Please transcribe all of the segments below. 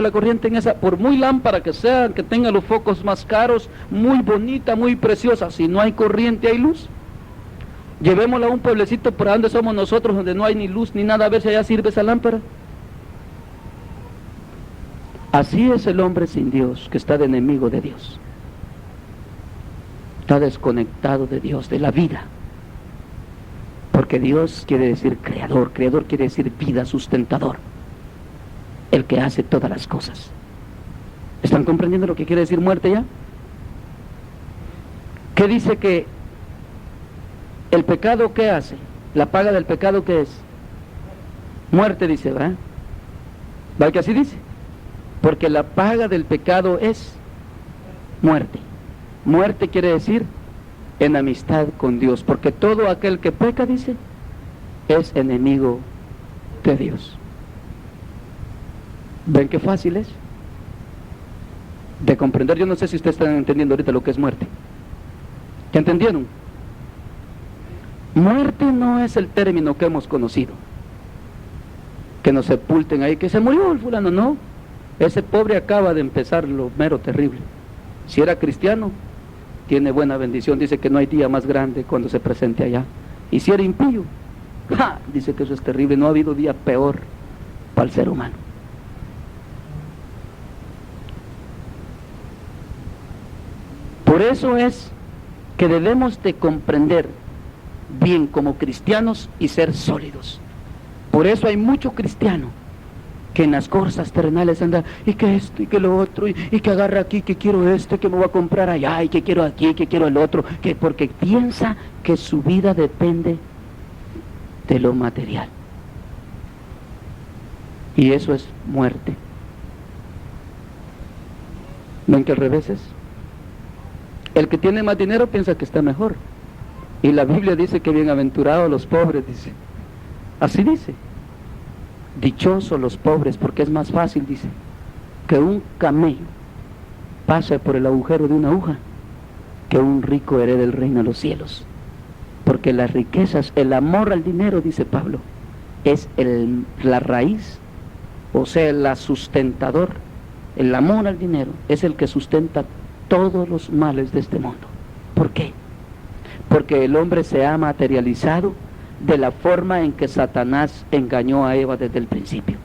la corriente en esa, por muy lámpara que sea, que tenga los focos más caros, muy bonita, muy preciosa, si no hay corriente, hay luz. Llevémosla a un pueblecito por donde somos nosotros, donde no hay ni luz ni nada, a ver si allá sirve esa lámpara. Así es el hombre sin Dios, que está de enemigo de Dios. Está desconectado de Dios, de la vida. Porque Dios quiere decir creador, creador quiere decir vida, sustentador. El que hace todas las cosas. ¿Están comprendiendo lo que quiere decir muerte ya? ¿Qué dice que el pecado qué hace? La paga del pecado ¿qué es? Muerte, dice, ¿verdad? ¿Va que así dice? Porque la paga del pecado es muerte. Muerte quiere decir enemistad con Dios, porque todo aquel que peca, dice, es enemigo de Dios. ¿Ven qué fácil es de comprender? Yo no sé si ustedes están entendiendo ahorita lo que es muerte. ¿Ya entendieron? Muerte no es el término que hemos conocido, que nos sepulten ahí, que se murió el fulano, no. Ese pobre acaba de empezar lo mero terrible. Si era cristiano, tiene buena bendición, dice que no hay día más grande cuando se presente allá. Y si era impío, ¡ja!, dice que eso es terrible, no ha habido día peor para el ser humano. Por eso es que debemos de comprender bien como cristianos y ser sólidos. Por eso hay mucho cristiano que en las cosas terrenales anda, y que esto, y que lo otro, y que agarra aquí, que quiero esto, que me voy a comprar allá, y que quiero aquí, que quiero el otro, que porque piensa que su vida depende de lo material. Y eso es muerte. ¿Ven que al revés es? El que tiene más dinero piensa que está mejor. Y la Biblia dice que bienaventurados los pobres, dice. Así dice. Dichosos los pobres, porque es más fácil, dice, que un camello pase por el agujero de una aguja, que un rico herede el reino de los cielos. Porque las riquezas, el amor al dinero, dice Pablo, es la raíz, o sea, el sustentador. El amor al dinero es el que sustenta todos los males de este mundo. ¿Por qué? Porque el hombre se ha materializado de la forma en que Satanás engañó a Eva desde el principio.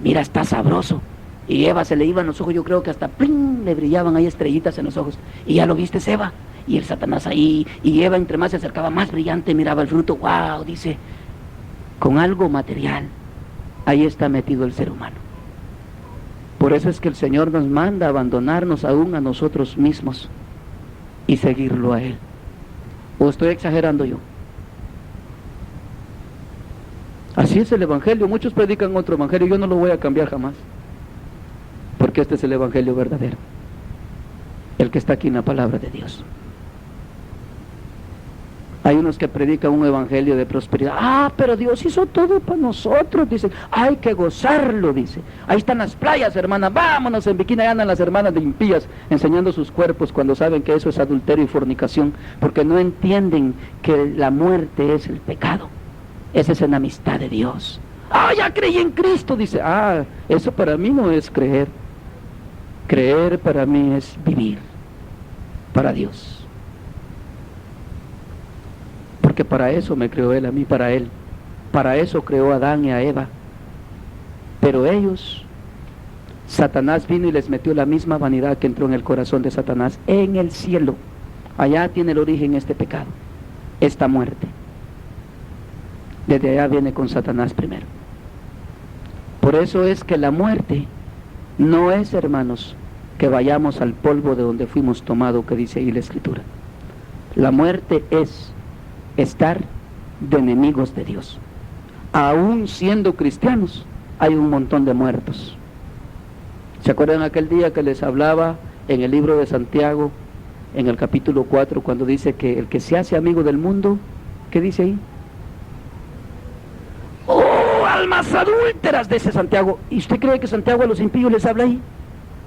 Mira, está sabroso. Y Eva se le iban los ojos, yo creo que hasta ¡pling!, le brillaban ahí estrellitas en los ojos. Y ya lo viste, Eva. Y el Satanás ahí, y Eva entre más se acercaba, más brillante, miraba el fruto. ¡Wow!, dice, con algo material, ahí está metido el ser humano. Por eso es que el Señor nos manda a abandonarnos aún a nosotros mismos y seguirlo a Él. ¿O estoy exagerando yo? Así es el Evangelio. Muchos predican otro Evangelio, yo no lo voy a cambiar jamás, porque este es el Evangelio verdadero, el que está aquí en la palabra de Dios. Hay unos que predican un evangelio de prosperidad. Ah, pero Dios hizo todo para nosotros, dicen. Hay que gozarlo, dice. Ahí están las playas, hermanas, vámonos en bikini. Ahí andan las hermanas de impías enseñando sus cuerpos cuando saben que eso es adulterio y fornicación, porque no entienden que la muerte es el pecado. Esa es enemistad de Dios. Ah, ya creí en Cristo, dice. Ah, eso para mí no es creer. Creer para mí es vivir para Dios. Porque para eso me creó Él a mí, para Él. Para eso creó a Adán y a Eva. Pero ellos, Satanás vino y les metió la misma vanidad que entró en el corazón de Satanás en el cielo. Allá tiene el origen este pecado, esta muerte. Desde allá viene con Satanás primero. Por eso es que la muerte no es, hermanos, que vayamos al polvo de donde fuimos tomados, que dice ahí la Escritura. La muerte es estar de enemigos de Dios. Aún siendo cristianos, hay un montón de muertos. ¿Se acuerdan aquel día que les hablaba en el libro de Santiago, en el capítulo 4, cuando dice que el que se hace amigo del mundo, ¿qué dice ahí? ¡Oh, almas adúlteras!, dice Santiago. ¿Y usted cree que Santiago a los impíos les habla ahí?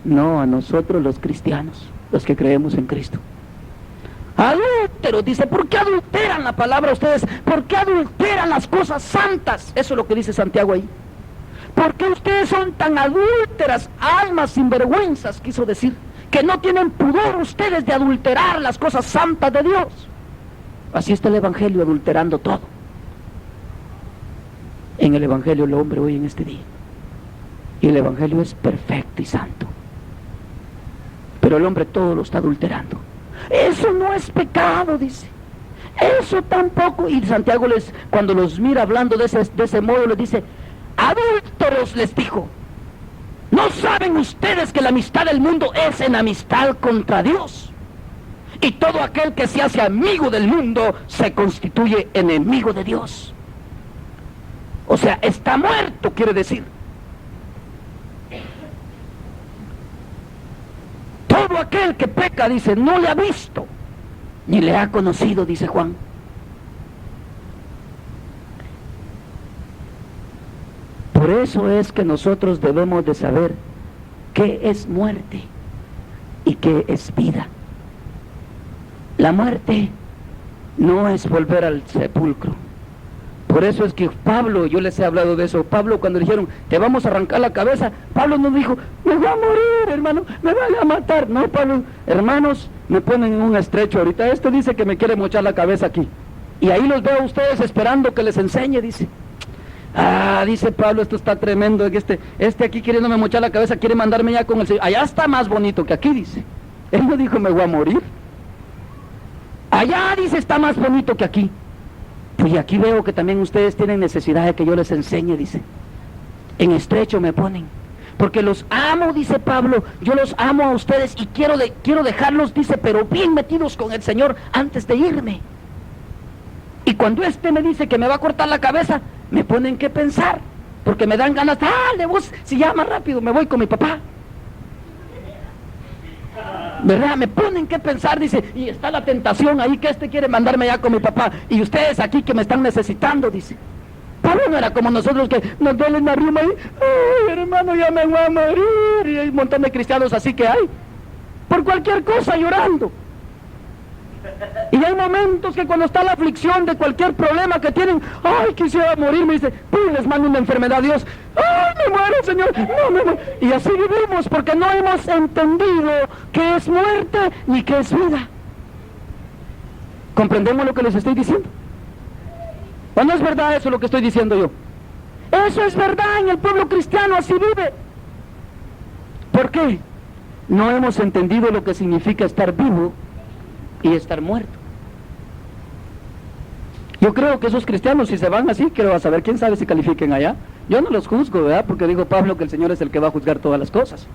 No, a nosotros los cristianos, los que creemos en Cristo. Adúlteros, dice. ¿Por qué adulteran la palabra ustedes? ¿Por qué adulteran las cosas santas? Eso es lo que dice Santiago ahí. ¿Por qué ustedes son tan adúlteras, almas sinvergüenzas, quiso decir? Que no tienen pudor ustedes de adulterar las cosas santas de Dios. Así está el Evangelio, adulterando todo. En el Evangelio el hombre hoy en este día. Y el Evangelio es perfecto y santo. Pero el hombre todo lo está adulterando. Eso no es pecado, dice. Eso tampoco. Y Santiago cuando los mira hablando de ese modo, les dice: adúlteros, les dijo. ¿No saben ustedes que la amistad del mundo es enemistad contra Dios? Y todo aquel que se hace amigo del mundo se constituye enemigo de Dios. O sea, está muerto, quiere decir. Todo aquel que peca, dice, no le ha visto, ni le ha conocido, dice Juan. Por eso es que nosotros debemos de saber qué es muerte y qué es vida. La muerte no es volver al sepulcro. Por eso es que Pablo, yo les he hablado de eso, Pablo cuando le dijeron, te vamos a arrancar la cabeza, Pablo no dijo, me voy a morir, hermano, me van a matar. No, Pablo, hermanos, me ponen en un estrecho ahorita, este dice que me quiere mochar la cabeza aquí. Y ahí los veo a ustedes esperando que les enseñe, dice. Ah, dice Pablo, esto está tremendo, este aquí queriéndome mochar la cabeza, quiere mandarme ya con el Señor. Allá está más bonito que aquí, dice. Él no dijo, me voy a morir. Allá, dice, está más bonito que aquí. Pues aquí veo que también ustedes tienen necesidad de que yo les enseñe, dice. En estrecho me ponen. Porque los amo, dice Pablo, yo los amo a ustedes y quiero dejarlos, dice, pero bien metidos con el Señor antes de irme. Y cuando me dice que me va a cortar la cabeza, me ponen que pensar, porque me dan ganas, dale vos, si ya más rápido me voy con mi papá. ¿Verdad? Me ponen que pensar, dice, y está la tentación ahí que quiere mandarme ya con mi papá, y ustedes aquí que me están necesitando, dice. Pablo no era como nosotros que nos duelen la rima y, ay, hermano, ya me voy a morir, y hay un montón de cristianos así que hay, por cualquier cosa llorando. Y hay momentos que cuando está la aflicción de cualquier problema que tienen, ay, quisiera morirme, dice, pues les mando una enfermedad a Dios, ay, me muero, Señor, no me muero. Y así vivimos porque no hemos entendido qué es muerte ni qué es vida. ¿Comprendemos lo que les estoy diciendo? ¿O no es verdad eso lo que estoy diciendo yo? Eso es verdad, en el pueblo cristiano así vive. ¿Por qué? No hemos entendido lo que significa estar vivo y estar muerto. Yo creo que esos cristianos, si se van así, creo a saber, quién sabe si califiquen allá. Yo no los juzgo, ¿verdad? Porque dijo Pablo que el Señor es el que va a juzgar todas las cosas.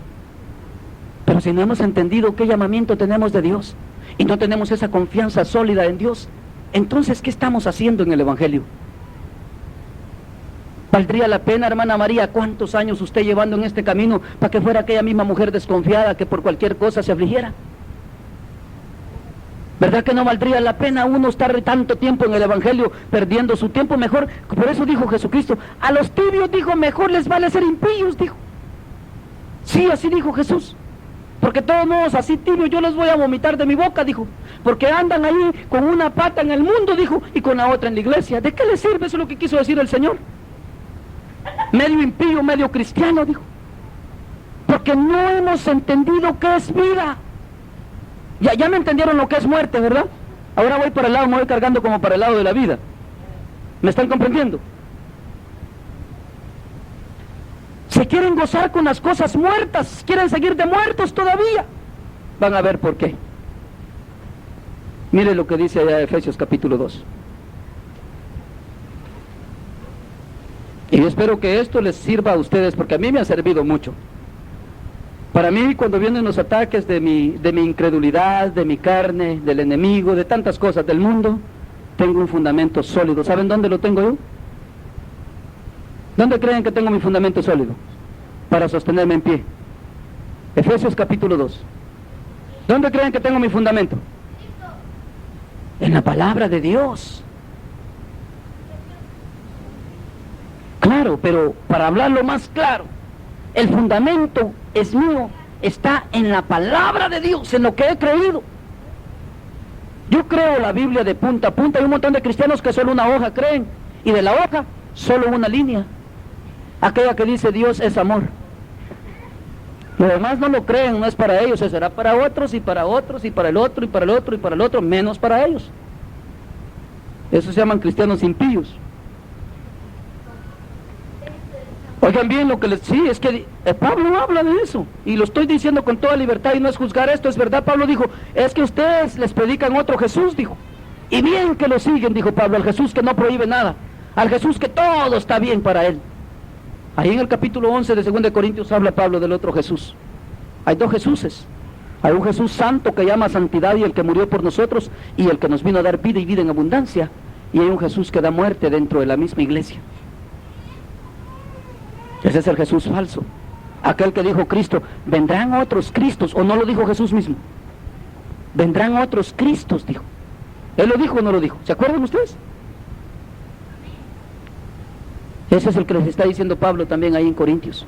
Pero si no hemos entendido qué llamamiento tenemos de Dios y no tenemos esa confianza sólida en Dios, entonces, ¿qué estamos haciendo en el Evangelio? ¿Valdría la pena, hermana María, cuántos años usted llevando en este camino para que fuera aquella misma mujer desconfiada que por cualquier cosa se afligiera? ¿Verdad que no valdría la pena uno estar tanto tiempo en el Evangelio perdiendo su tiempo? Mejor, por eso dijo Jesucristo, a los tibios, dijo, mejor les vale ser impíos, dijo. Sí, así dijo Jesús. Porque todos modos así tibios yo los voy a vomitar de mi boca, dijo. Porque andan ahí con una pata en el mundo, dijo, y con la otra en la iglesia. ¿De qué les sirve? Eso es lo que quiso decir el Señor. Medio impío, medio cristiano, dijo. Porque no hemos entendido qué es vida. Ya me entendieron lo que es muerte, ¿verdad? Ahora voy para el lado, me voy cargando como para el lado de la vida. ¿Me están comprendiendo? Se quieren gozar con las cosas muertas, quieren seguir de muertos todavía. Van a ver por qué. Mire lo que dice allá Efesios capítulo 2. Y yo espero que esto les sirva a ustedes, porque a mí me ha servido mucho. Para mí, cuando vienen los ataques de mi incredulidad, de mi carne, del enemigo, de tantas cosas del mundo, tengo un fundamento sólido. ¿Saben dónde lo tengo yo? ¿Dónde creen que tengo mi fundamento sólido? Para sostenerme en pie. Efesios capítulo 2. ¿Dónde creen que tengo mi fundamento? En la palabra de Dios. Claro, pero para hablarlo más claro, el fundamento es mío, está en la palabra de Dios, en lo que he creído. Yo creo la Biblia de punta a punta. Hay un montón de cristianos que solo una hoja creen, y de la hoja solo una línea. aquella que dice Dios es amor. Los demás no lo creen, no es para ellos, eso será para otros y para otros y para el otro y para el otro y para el otro, menos para ellos. Esos se llaman cristianos impíos. Oigan bien lo que les... Sí, es que Pablo habla de eso, y lo estoy diciendo con toda libertad, y no es juzgar esto, es verdad. Pablo dijo, es que ustedes les predican otro Jesús, dijo, y bien que lo siguen, dijo Pablo, al Jesús que no prohíbe nada, al Jesús que todo está bien para él. Ahí en el capítulo 11 de 2 de Corintios habla Pablo del otro Jesús. Hay dos Jesuses. Hay un Jesús santo que llama santidad y el que murió por nosotros y el que nos vino a dar vida y vida en abundancia. Y hay un Jesús que da muerte dentro de la misma iglesia. Ese es el Jesús falso. Aquel que dijo Cristo, vendrán otros Cristos, o no lo dijo Jesús mismo. Vendrán otros Cristos, dijo. ¿Él lo dijo o no lo dijo? ¿Se acuerdan ustedes? Ese es el que les está diciendo Pablo también ahí en Corintios.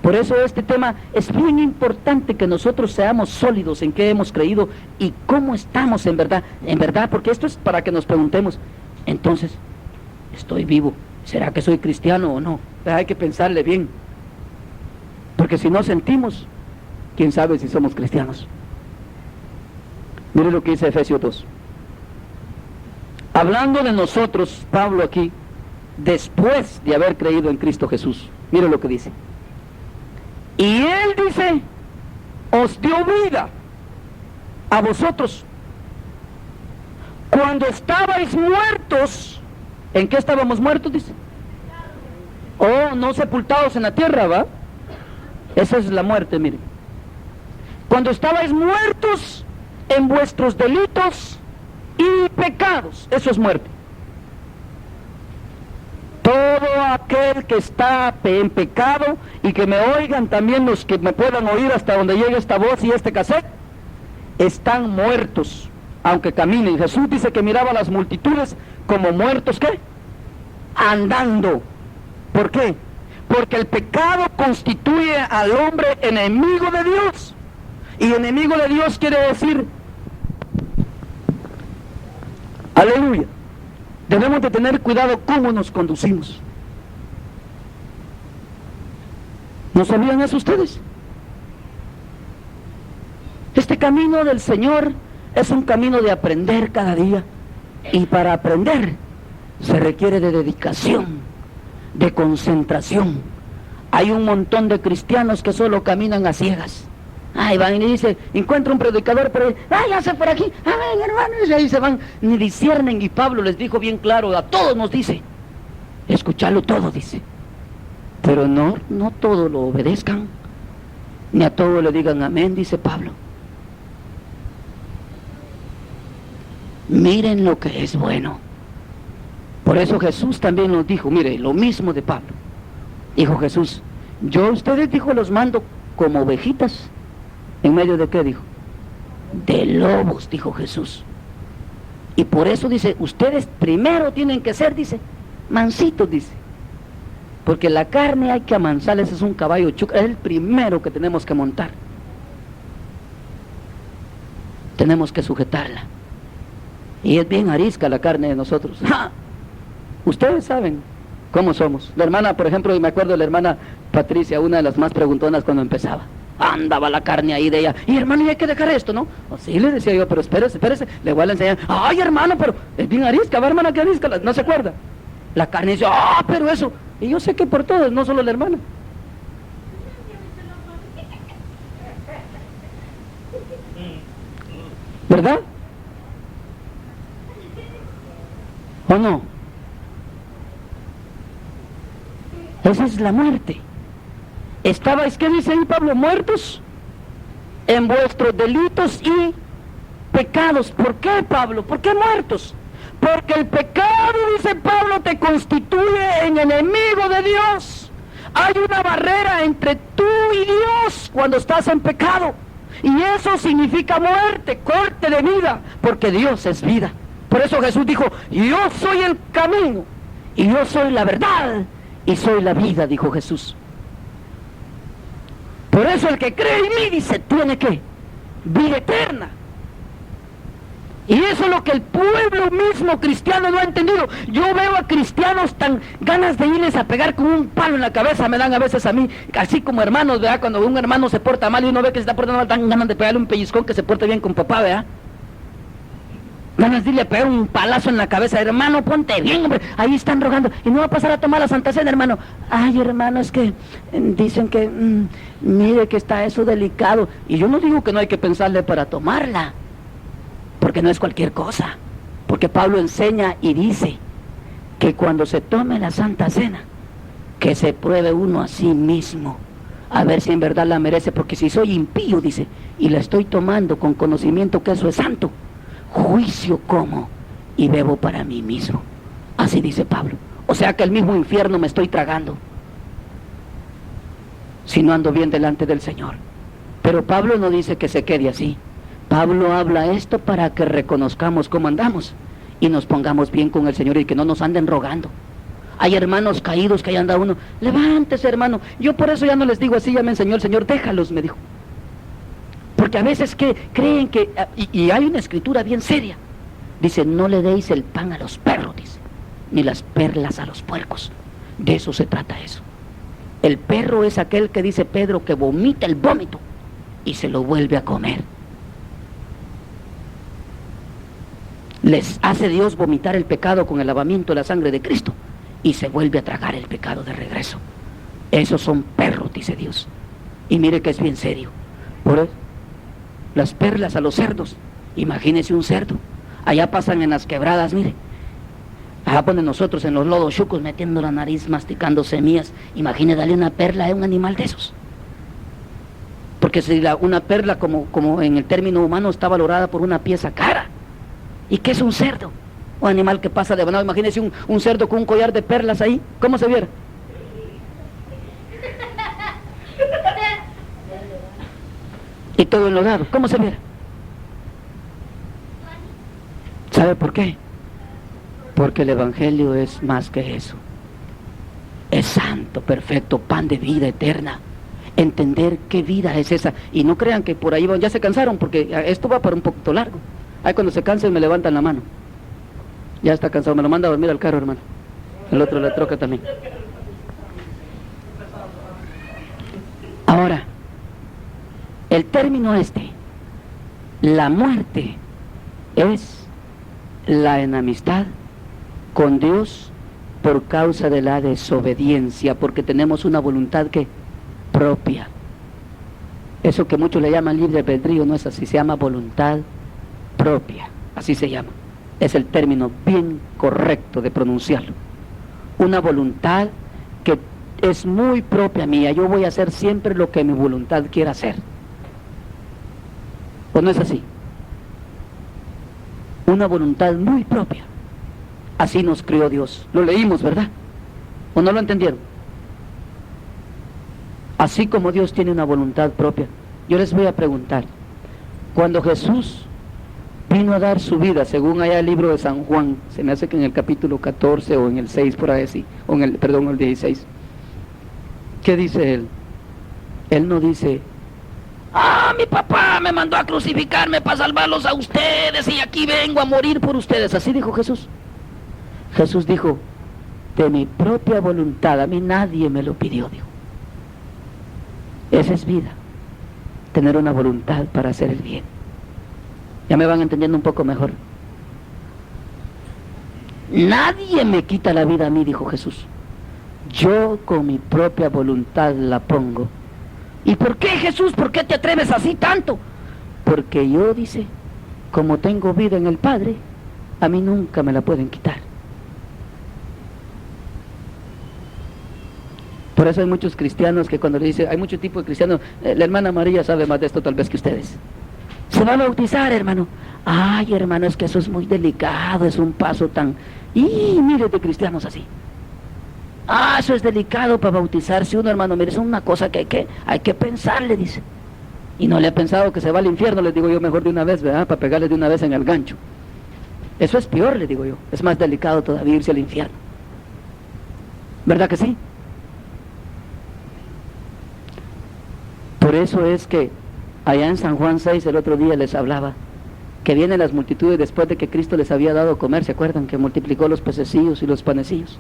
Por eso este tema es bien importante, que nosotros seamos sólidos en qué hemos creído y cómo estamos en verdad, porque esto es para que nos preguntemos, entonces, ¿estoy vivo? ¿Será que soy cristiano o no? Hay que pensarle bien, porque si no sentimos, quién sabe si somos cristianos. Mire lo que dice Efesios 2. Hablando de nosotros, Pablo aquí, después de haber creído en Cristo Jesús, mire lo que dice. Y él dice, os dio vida a vosotros cuando estabais muertos. ¿En qué estábamos muertos? Dice. Oh, no sepultados en la tierra, ¿va? Esa es la muerte, mire. Cuando estabais muertos en vuestros delitos y pecados, eso es muerte. Todo aquel que está en pecado, y que me oigan también los que me puedan oír hasta donde llegue esta voz y este cassette, están muertos, aunque caminen. Jesús dice que miraba a las multitudes como muertos, ¿qué? Andando. ¿Por qué? Porque el pecado constituye al hombre enemigo de Dios. Y enemigo de Dios quiere decir, aleluya, debemos de tener cuidado cómo nos conducimos. ¿No sabían eso ustedes? Este camino del Señor es un camino de aprender cada día. Y para aprender se requiere de dedicación, de concentración. Hay un montón de cristianos que solo caminan a ciegas. Ay, van y dice, encuentra un predicador, pero váyase por aquí, ay, hermanos, y ahí se van, ni disciernen. Y Pablo les dijo bien claro, a todos nos dice, escucharlo todo, dice, pero no todo lo obedezcan, ni a todo le digan amén, dice Pablo. Miren lo que es bueno. Por eso Jesús también nos dijo, mire, lo mismo de Pablo. Dijo Jesús, yo a ustedes, dijo, los mando como ovejitas. ¿En medio de qué, dijo? De lobos, dijo Jesús. Y por eso dice, ustedes primero tienen que ser, dice, mansitos, dice. Porque la carne hay que amansarla, ese es un caballo chuca, es el primero que tenemos que montar. Tenemos que sujetarla. Y es bien arisca la carne de nosotros. ¡Ja! Ustedes saben cómo somos. La hermana, por ejemplo, y me acuerdo de la hermana Patricia, una de las más preguntonas cuando empezaba. Andaba la carne ahí de ella. Y hermano, y hay que dejar esto, ¿no? O sí, le decía yo, pero espérese, le voy a enseñar. Ay, hermano, pero es bien arisca, va, hermana, que arisca, no se acuerda. La carne dice, pero eso. Y yo sé que por todos, no solo la hermana. ¿Verdad? ¿O no? Esa es la muerte. Estabais, ¿qué dice ahí Pablo? Muertos en vuestros delitos y pecados. ¿Por qué, Pablo? ¿Por qué muertos? Porque el pecado, dice Pablo, te constituye en enemigo de Dios. Hay una barrera entre tú y Dios cuando estás en pecado. Y eso significa muerte, corte de vida, porque Dios es vida. Por eso Jesús dijo, yo soy el camino, y yo soy la verdad, y soy la vida, dijo Jesús. Por eso el que cree en mí, dice, tiene que vida eterna. Y eso es lo que el pueblo mismo cristiano no ha entendido. Yo veo a cristianos tan ganas de irles a pegar con un palo en la cabeza, me dan a veces a mí, así como hermanos, ¿verdad? Cuando un hermano se porta mal y uno ve que se está portando mal, dan ganas de pegarle un pellizcón que se porte bien con papá, ¿verdad? Ganas de irle a pegar un palazo en la cabeza, hermano, ponte bien, hombre, ahí están rogando, y no va a pasar a tomar la Santa Cena, hermano. Ay, hermano, es que dicen que, mire que está eso delicado, y yo no digo que no hay que pensarle para tomarla, porque no es cualquier cosa, porque Pablo enseña y dice que cuando se tome la Santa Cena, que se pruebe uno a sí mismo, a ver si en verdad la merece, porque si soy impío, dice, y la estoy tomando con conocimiento que eso es santo, juicio como y bebo para mí mismo. Así dice Pablo. O sea que el mismo infierno me estoy tragando si no ando bien delante del Señor. Pero Pablo no dice que se quede así. Pablo habla esto para que reconozcamos cómo andamos y nos pongamos bien con el Señor y que no nos anden rogando. Hay hermanos caídos que ahí anda uno, levántese, hermano. Yo por eso ya no les digo así, ya me enseñó el Señor, déjalos, me dijo. Porque a veces que creen que, y hay una escritura bien seria, dice, no le deis el pan a los perros, dice, ni las perlas a los puercos. De eso se trata eso. El perro es aquel que dice Pedro que vomita el vómito y se lo vuelve a comer. Les hace Dios vomitar el pecado con el lavamiento de la sangre de Cristo y se vuelve a tragar el pecado de regreso. Esos son perros, dice Dios. Y mire que es bien serio. Por eso, las perlas a los cerdos, imagínese un cerdo, allá pasan en las quebradas, mire, allá ponen nosotros en los lodos chucos metiendo la nariz, masticando semillas, imagine darle una perla a un animal de esos, porque si una perla como en el término humano está valorada por una pieza cara. ¿Y qué es un cerdo? Un animal que pasa de banado, imagínese un cerdo con un collar de perlas ahí, ¿cómo se viera? Y todo enlodado, ¿cómo se viera? ¿Sabe por qué? Porque el Evangelio es más que eso. Es santo, perfecto, pan de vida eterna. Entender qué vida es esa. Y no crean que por ahí van, ya se cansaron, porque esto va para un poquito largo. Ahí cuando se cansen me levantan la mano. Ya está cansado, me lo manda a dormir al carro, hermano. El otro le troca también. Ahora, el término la muerte, es la enemistad con Dios por causa de la desobediencia, porque tenemos una voluntad que propia. Eso que muchos le llaman libre albedrío no es así, se llama voluntad propia, así se llama. Es el término bien correcto de pronunciarlo. Una voluntad que es muy propia mía, yo voy a hacer siempre lo que mi voluntad quiera hacer. ¿O no es así? Una voluntad muy propia. Así nos crió Dios. Lo leímos, ¿verdad? ¿O no lo entendieron? Así como Dios tiene una voluntad propia. Yo les voy a preguntar, cuando Jesús vino a dar su vida, según allá el libro de San Juan, se me hace que en el capítulo 14 o en el 6 por ahí, sí, o en el 16, ¿qué dice él? Él no dice, mi papá me mandó a crucificarme para salvarlos a ustedes y aquí vengo a morir por ustedes. Así dijo Jesús. Jesús dijo, de mi propia voluntad, a mí nadie me lo pidió, dijo. Esa es vida, tener una voluntad para hacer el bien. Ya me van entendiendo un poco mejor. Nadie me quita la vida a mí, dijo Jesús. Yo con mi propia voluntad la pongo. ¿Y por qué, Jesús? ¿Por qué te atreves así tanto? Porque yo, dice, como tengo vida en el Padre, a mí nunca me la pueden quitar. Por eso hay muchos cristianos que cuando le dicen, hay mucho tipo de cristianos, la hermana María sabe más de esto tal vez que ustedes. Se va a bautizar, hermano. Ay, hermano, es que eso es muy delicado, es un paso tan... Y mire de cristianos así. Eso es delicado para bautizarse uno, hermano. Mire, es una cosa que hay que pensar, le dice. Y no le ha pensado que se va al infierno, les digo yo, mejor de una vez, ¿verdad? Para pegarle de una vez en el gancho. Eso es peor, le digo yo. Es más delicado todavía irse al infierno. ¿Verdad que sí? Por eso es que allá en San Juan 6 el otro día les hablaba que vienen las multitudes después de que Cristo les había dado a comer, ¿se acuerdan? Que multiplicó los pececillos y los panecillos.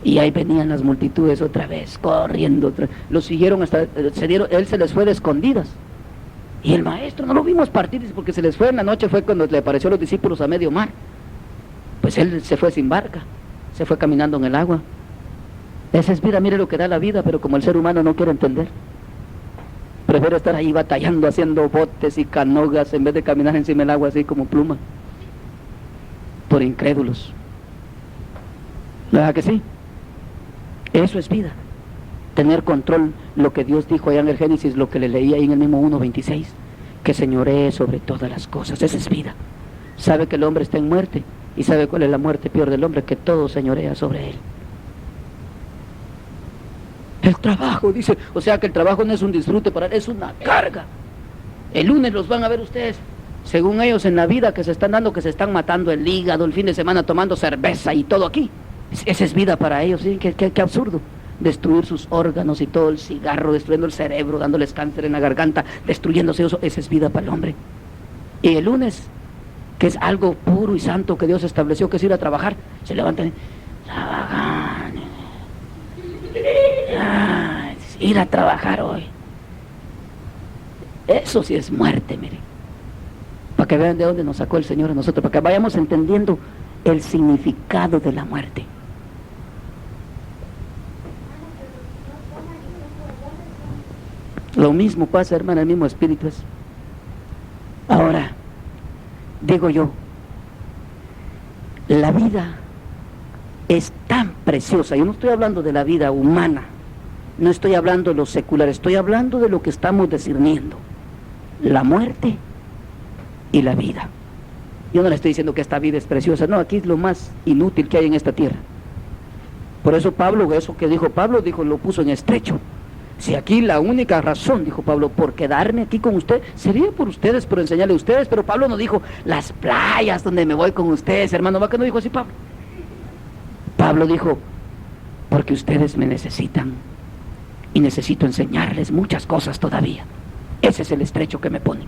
Y ahí venían las multitudes otra vez, corriendo, los siguieron hasta, él se les fue de escondidas. Y el maestro no lo vimos partir, porque se les fue en la noche, fue cuando le apareció a los discípulos a medio mar. Pues él se fue sin barca, se fue caminando en el agua. Esa es vida, mire lo que da la vida, pero como el ser humano no quiere entender, prefiere estar ahí batallando, haciendo botes y canogas, en vez de caminar encima del agua así como pluma. Por incrédulos. ¿Verdad que sí? Eso es vida. Tener control, lo que Dios dijo allá en el Génesis, lo que le leí ahí en el mismo 1:26, que señoree sobre todas las cosas. Esa es vida. Sabe que el hombre está en muerte, y sabe cuál es la muerte peor del hombre, que todo señorea sobre él. El trabajo, dice, o sea que el trabajo no es un disfrute para él, es una carga. El lunes los van a ver ustedes, según ellos, en la vida que se están dando, que se están matando el hígado, el fin de semana tomando cerveza y todo aquí. Esa es vida para ellos, ¿sí? Qué absurdo. Destruir sus órganos y todo, el cigarro, destruyendo el cerebro, dándoles cáncer en la garganta, destruyéndose eso. Esa es vida para el hombre. Y el lunes, que es algo puro y santo que Dios estableció, que es ir a trabajar, se levantan y trabajan. Ir a trabajar hoy. Eso sí es muerte, mire. Para que vean de dónde nos sacó el Señor a nosotros, para que vayamos entendiendo el significado de la muerte. Lo mismo pasa, hermana, el mismo espíritu es. Ahora, digo yo, la vida es tan preciosa. Yo no estoy hablando de la vida humana, no estoy hablando de lo secular, estoy hablando de lo que estamos discerniendo: la muerte y la vida. Yo no le estoy diciendo que esta vida es preciosa, no, aquí es lo más inútil que hay en esta tierra. Por eso Pablo, eso que dijo Pablo, lo puso en estrecho. Si aquí la única razón, dijo Pablo, por quedarme aquí con usted, sería por ustedes, por enseñarle a ustedes, pero Pablo no dijo las playas donde me voy con ustedes, hermano, ¿va que no dijo así Pablo? Pablo dijo, porque ustedes me necesitan y necesito enseñarles muchas cosas todavía. Ese es el estrecho que me ponen.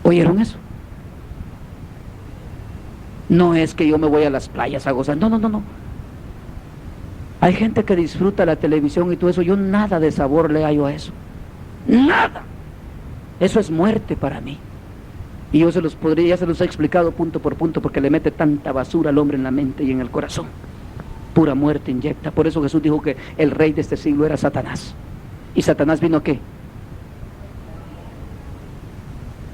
¿Oyeron eso? No es que yo me voy a las playas a gozar, no. Hay gente que disfruta la televisión y todo eso, yo nada de sabor le hallo a eso. Nada. Eso es muerte para mí. Y yo ya se los he explicado punto por punto, porque le mete tanta basura al hombre en la mente y en el corazón. Pura muerte inyecta. Por eso Jesús dijo que el rey de este siglo era Satanás. ¿Y Satanás vino a qué?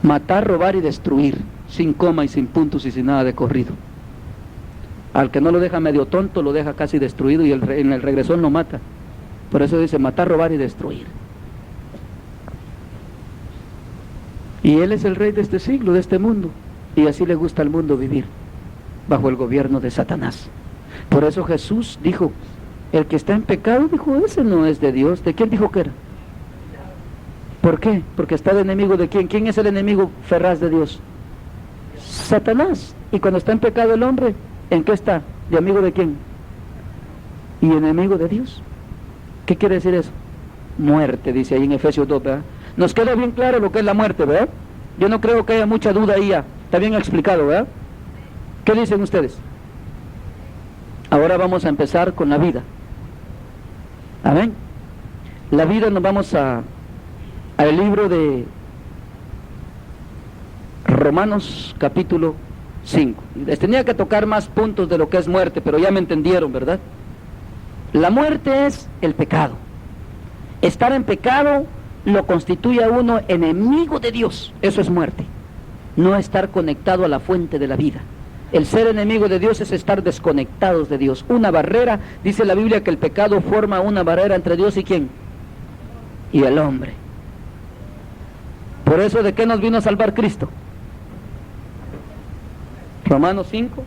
Matar, robar y destruir, sin coma y sin puntos y sin nada de corrido. Al que no lo deja medio tonto, lo deja casi destruido, y en el regresón lo mata. Por eso dice matar, robar y destruir. Y él es el rey de este siglo, de este mundo, y así le gusta al mundo vivir, bajo el gobierno de Satanás. Por eso Jesús dijo, el que está en pecado, dijo, ese no es de Dios. ¿De quién dijo que era? ¿Por qué? Porque está de enemigo de quién. ¿Quién es el enemigo feraz de Dios? Satanás. Y cuando está en pecado el hombre, ¿en qué está? ¿De amigo de quién? Y enemigo de Dios. ¿Qué quiere decir eso? Muerte, dice ahí en Efesios 2, ¿verdad? Nos queda bien claro lo que es la muerte, ¿verdad? Yo no creo que haya mucha duda ahí ya. Está bien explicado, ¿verdad? ¿Qué dicen ustedes? Ahora vamos a empezar con la vida. Amén. La vida, nos vamos al libro de Romanos capítulo 5. Les tenía que tocar más puntos de lo que es muerte, pero ya me entendieron, ¿verdad? La muerte es el pecado. Estar en pecado lo constituye a uno enemigo de Dios. Eso es muerte. No estar conectado a la fuente de la vida. El ser enemigo de Dios es estar desconectados de Dios. Una barrera, dice la Biblia que el pecado forma una barrera entre Dios y ¿quién? Y el hombre. Por eso, ¿de qué nos vino a salvar Cristo? Romanos 5.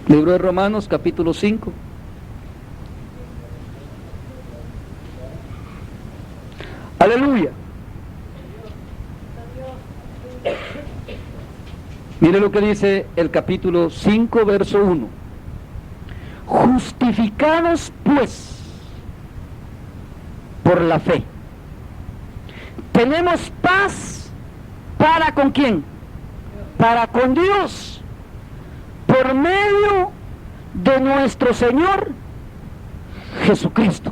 Libro de Romanos, capítulo 5. Aleluya. Mire lo que dice el capítulo 5, verso 1. Justificados pues por la fe, tenemos paz para ¿con quién? Para con Dios, por medio de nuestro Señor Jesucristo.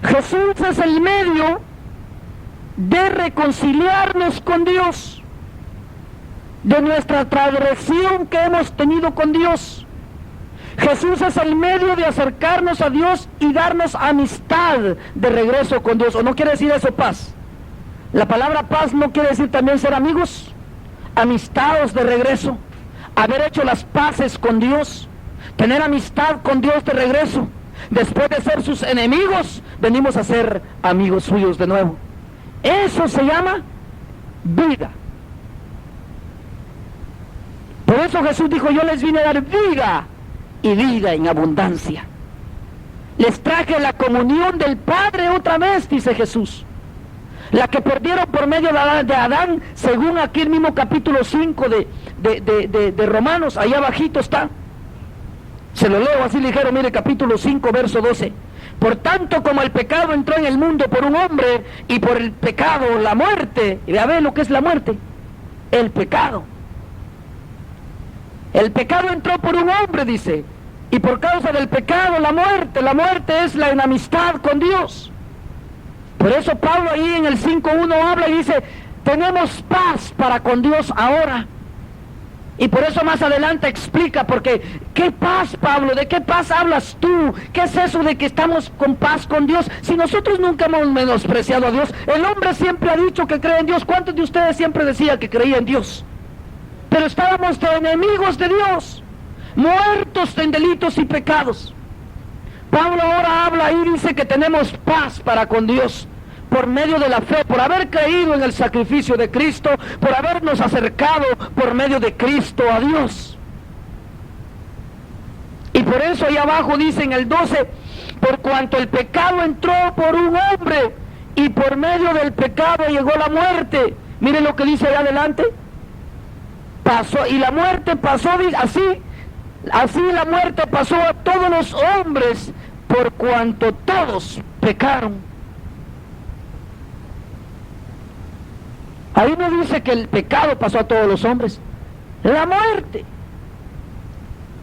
Jesús es el medio de reconciliarnos con Dios, de nuestra transgresión que hemos tenido con Dios. Jesús es el medio de acercarnos a Dios y darnos amistad de regreso con Dios. ¿O no quiere decir eso paz? La palabra paz no quiere decir también ser amigos, amistados de regreso, haber hecho las paces con Dios, tener amistad con Dios de regreso. Después de ser sus enemigos, venimos a ser amigos suyos de nuevo. Eso se llama vida. Por eso Jesús dijo: yo les vine a dar vida y vida en abundancia. Les traje la comunión del Padre otra vez, dice Jesús. La que perdieron por medio de Adán, según aquí el mismo capítulo 5 de Romanos, allá abajito está. Se lo leo así ligero, mire, capítulo 5, verso 12. Por tanto, como el pecado entró en el mundo por un hombre, y por el pecado la muerte. Y a ver lo que es la muerte. El pecado. El pecado entró por un hombre, dice, y por causa del pecado la muerte. La muerte es la enemistad con Dios. Por eso Pablo ahí en el 5.1 habla y dice: tenemos paz para con Dios ahora. Y por eso más adelante explica, porque ¿qué paz, Pablo? ¿De qué paz hablas tú? ¿Qué es eso de que estamos con paz con Dios? Si nosotros nunca hemos menospreciado a Dios. El hombre siempre ha dicho que cree en Dios. ¿Cuántos de ustedes siempre decían que creía en Dios? Pero estábamos de enemigos de Dios, muertos en delitos y pecados. Pablo ahora habla y dice que tenemos paz para con Dios por medio de la fe, por haber creído en el sacrificio de Cristo, por habernos acercado por medio de Cristo a Dios. Y por eso ahí abajo dice en el 12: por cuanto el pecado entró por un hombre, y por medio del pecado llegó la muerte. Miren lo que dice ahí adelante. Pasó, y la muerte pasó así la muerte pasó a todos los hombres, por cuanto todos pecaron. Ahí no dice que el pecado pasó a todos los hombres, la muerte.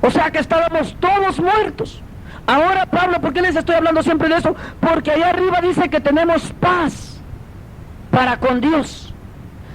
O sea que estábamos todos muertos. Ahora, Pablo, ¿por qué les estoy hablando siempre de eso? Porque allá arriba dice que tenemos paz para con Dios.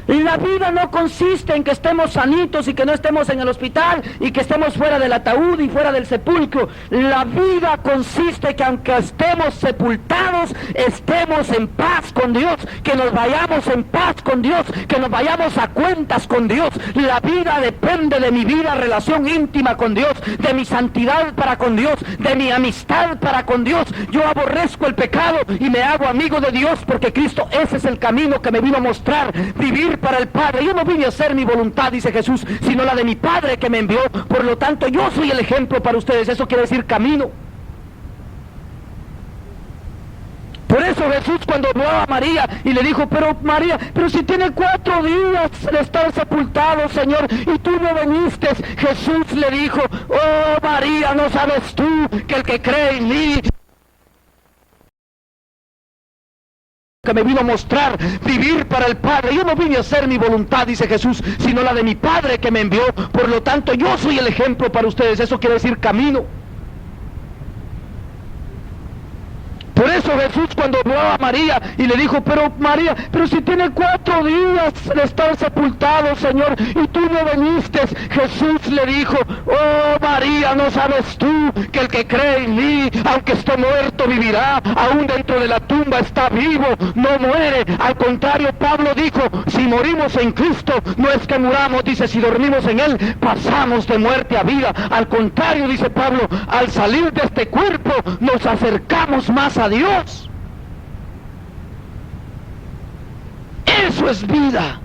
Y la vida no consiste en que estemos sanitos y que no estemos en el hospital y que estemos fuera del ataúd y fuera del sepulcro. La vida consiste en que aunque estemos sepultados, estemos en paz con Dios, que nos vayamos en paz con Dios, que nos vayamos a cuentas con Dios. La vida depende de mi vida, relación íntima con Dios, de mi santidad para con Dios, de mi amistad para con Dios. Yo aborrezco el pecado y me hago amigo de Dios, porque Cristo, ese es el camino que me vino a mostrar, vivir para el Padre. Yo no vine a hacer mi voluntad, dice Jesús, sino la de mi Padre que me envió. Por lo tanto, yo soy el ejemplo para ustedes. Eso quiere decir camino. Por eso Jesús, cuando vio a María y le dijo: pero María, pero si tiene 4 días de estar sepultado, Señor, y tú no viniste. Jesús le dijo: oh María, ¿no sabes tú que el que cree en mí, que me vino a mostrar, vivir para el Padre? Yo no vine a hacer mi voluntad, dice Jesús, sino la de mi Padre que me envió. Por lo tanto, yo soy el ejemplo para ustedes. Eso quiere decir camino. Por eso Jesús, cuando vio a María y le dijo: pero María, pero si tiene 4 días de estar sepultado, Señor, y tú no viniste. Jesús le dijo: oh María, ¿no sabes tú que el que cree en mí, aunque esté muerto, vivirá? Aún dentro de la tumba está vivo, no muere. Al contrario, Pablo dijo: si morimos en Cristo, no es que muramos, dice, si dormimos en Él, pasamos de muerte a vida. Al contrario, dice Pablo, al salir de este cuerpo, nos acercamos más a Dios. Eso es vida,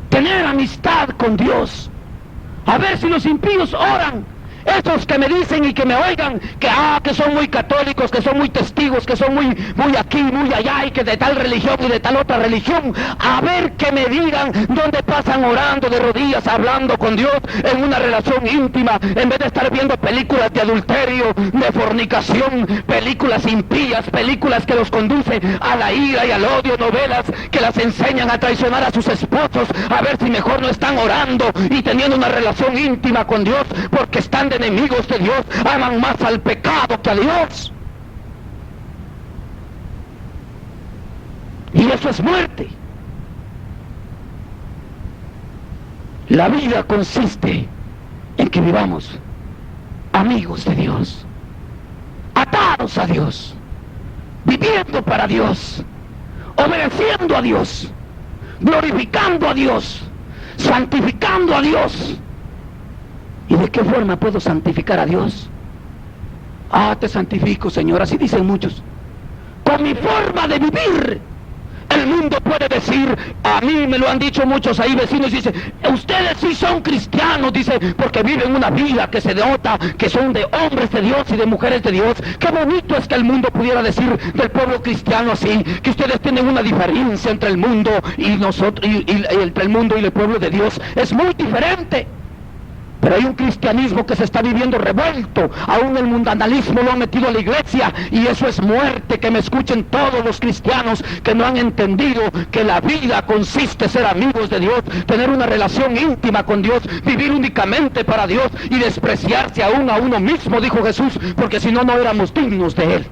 tener amistad con Dios. A ver si los impíos oran Esos que me dicen y que me oigan que son muy católicos, que son muy testigos, que son muy aquí, muy allá, y que de tal religión y de tal otra religión, a ver que me digan dónde pasan orando de rodillas, hablando con Dios en una relación íntima, en vez de estar viendo películas de adulterio, de fornicación, películas impías, películas que los conducen a la ira y al odio, novelas que las enseñan a traicionar a sus esposos, a ver si mejor no están orando y teniendo una relación íntima con Dios, porque están de enemigos de Dios, aman más al pecado que a Dios. Y eso es muerte. La vida consiste en que vivamos amigos de Dios, atados a Dios, viviendo para Dios, obedeciendo a Dios, glorificando a Dios, santificando a Dios. ¿Y de qué forma puedo santificar a Dios? Te santifico, Señor, así dicen muchos. Con mi forma de vivir. El mundo puede decir, a mí me lo han dicho muchos ahí vecinos, dice, ustedes sí son cristianos, dice, porque viven una vida que se denota que son de hombres de Dios y de mujeres de Dios. Qué bonito es que el mundo pudiera decir del pueblo cristiano así, que ustedes tienen una diferencia entre el mundo y nosotros, y entre el mundo y el pueblo de Dios. Es muy diferente. Pero hay un cristianismo que se está viviendo revuelto, aún el mundanalismo lo ha metido a la iglesia, y eso es muerte. Que me escuchen todos los cristianos que no han entendido que la vida consiste en ser amigos de Dios, tener una relación íntima con Dios, vivir únicamente para Dios y despreciarse aún a uno mismo, dijo Jesús, porque si no, no éramos dignos de Él.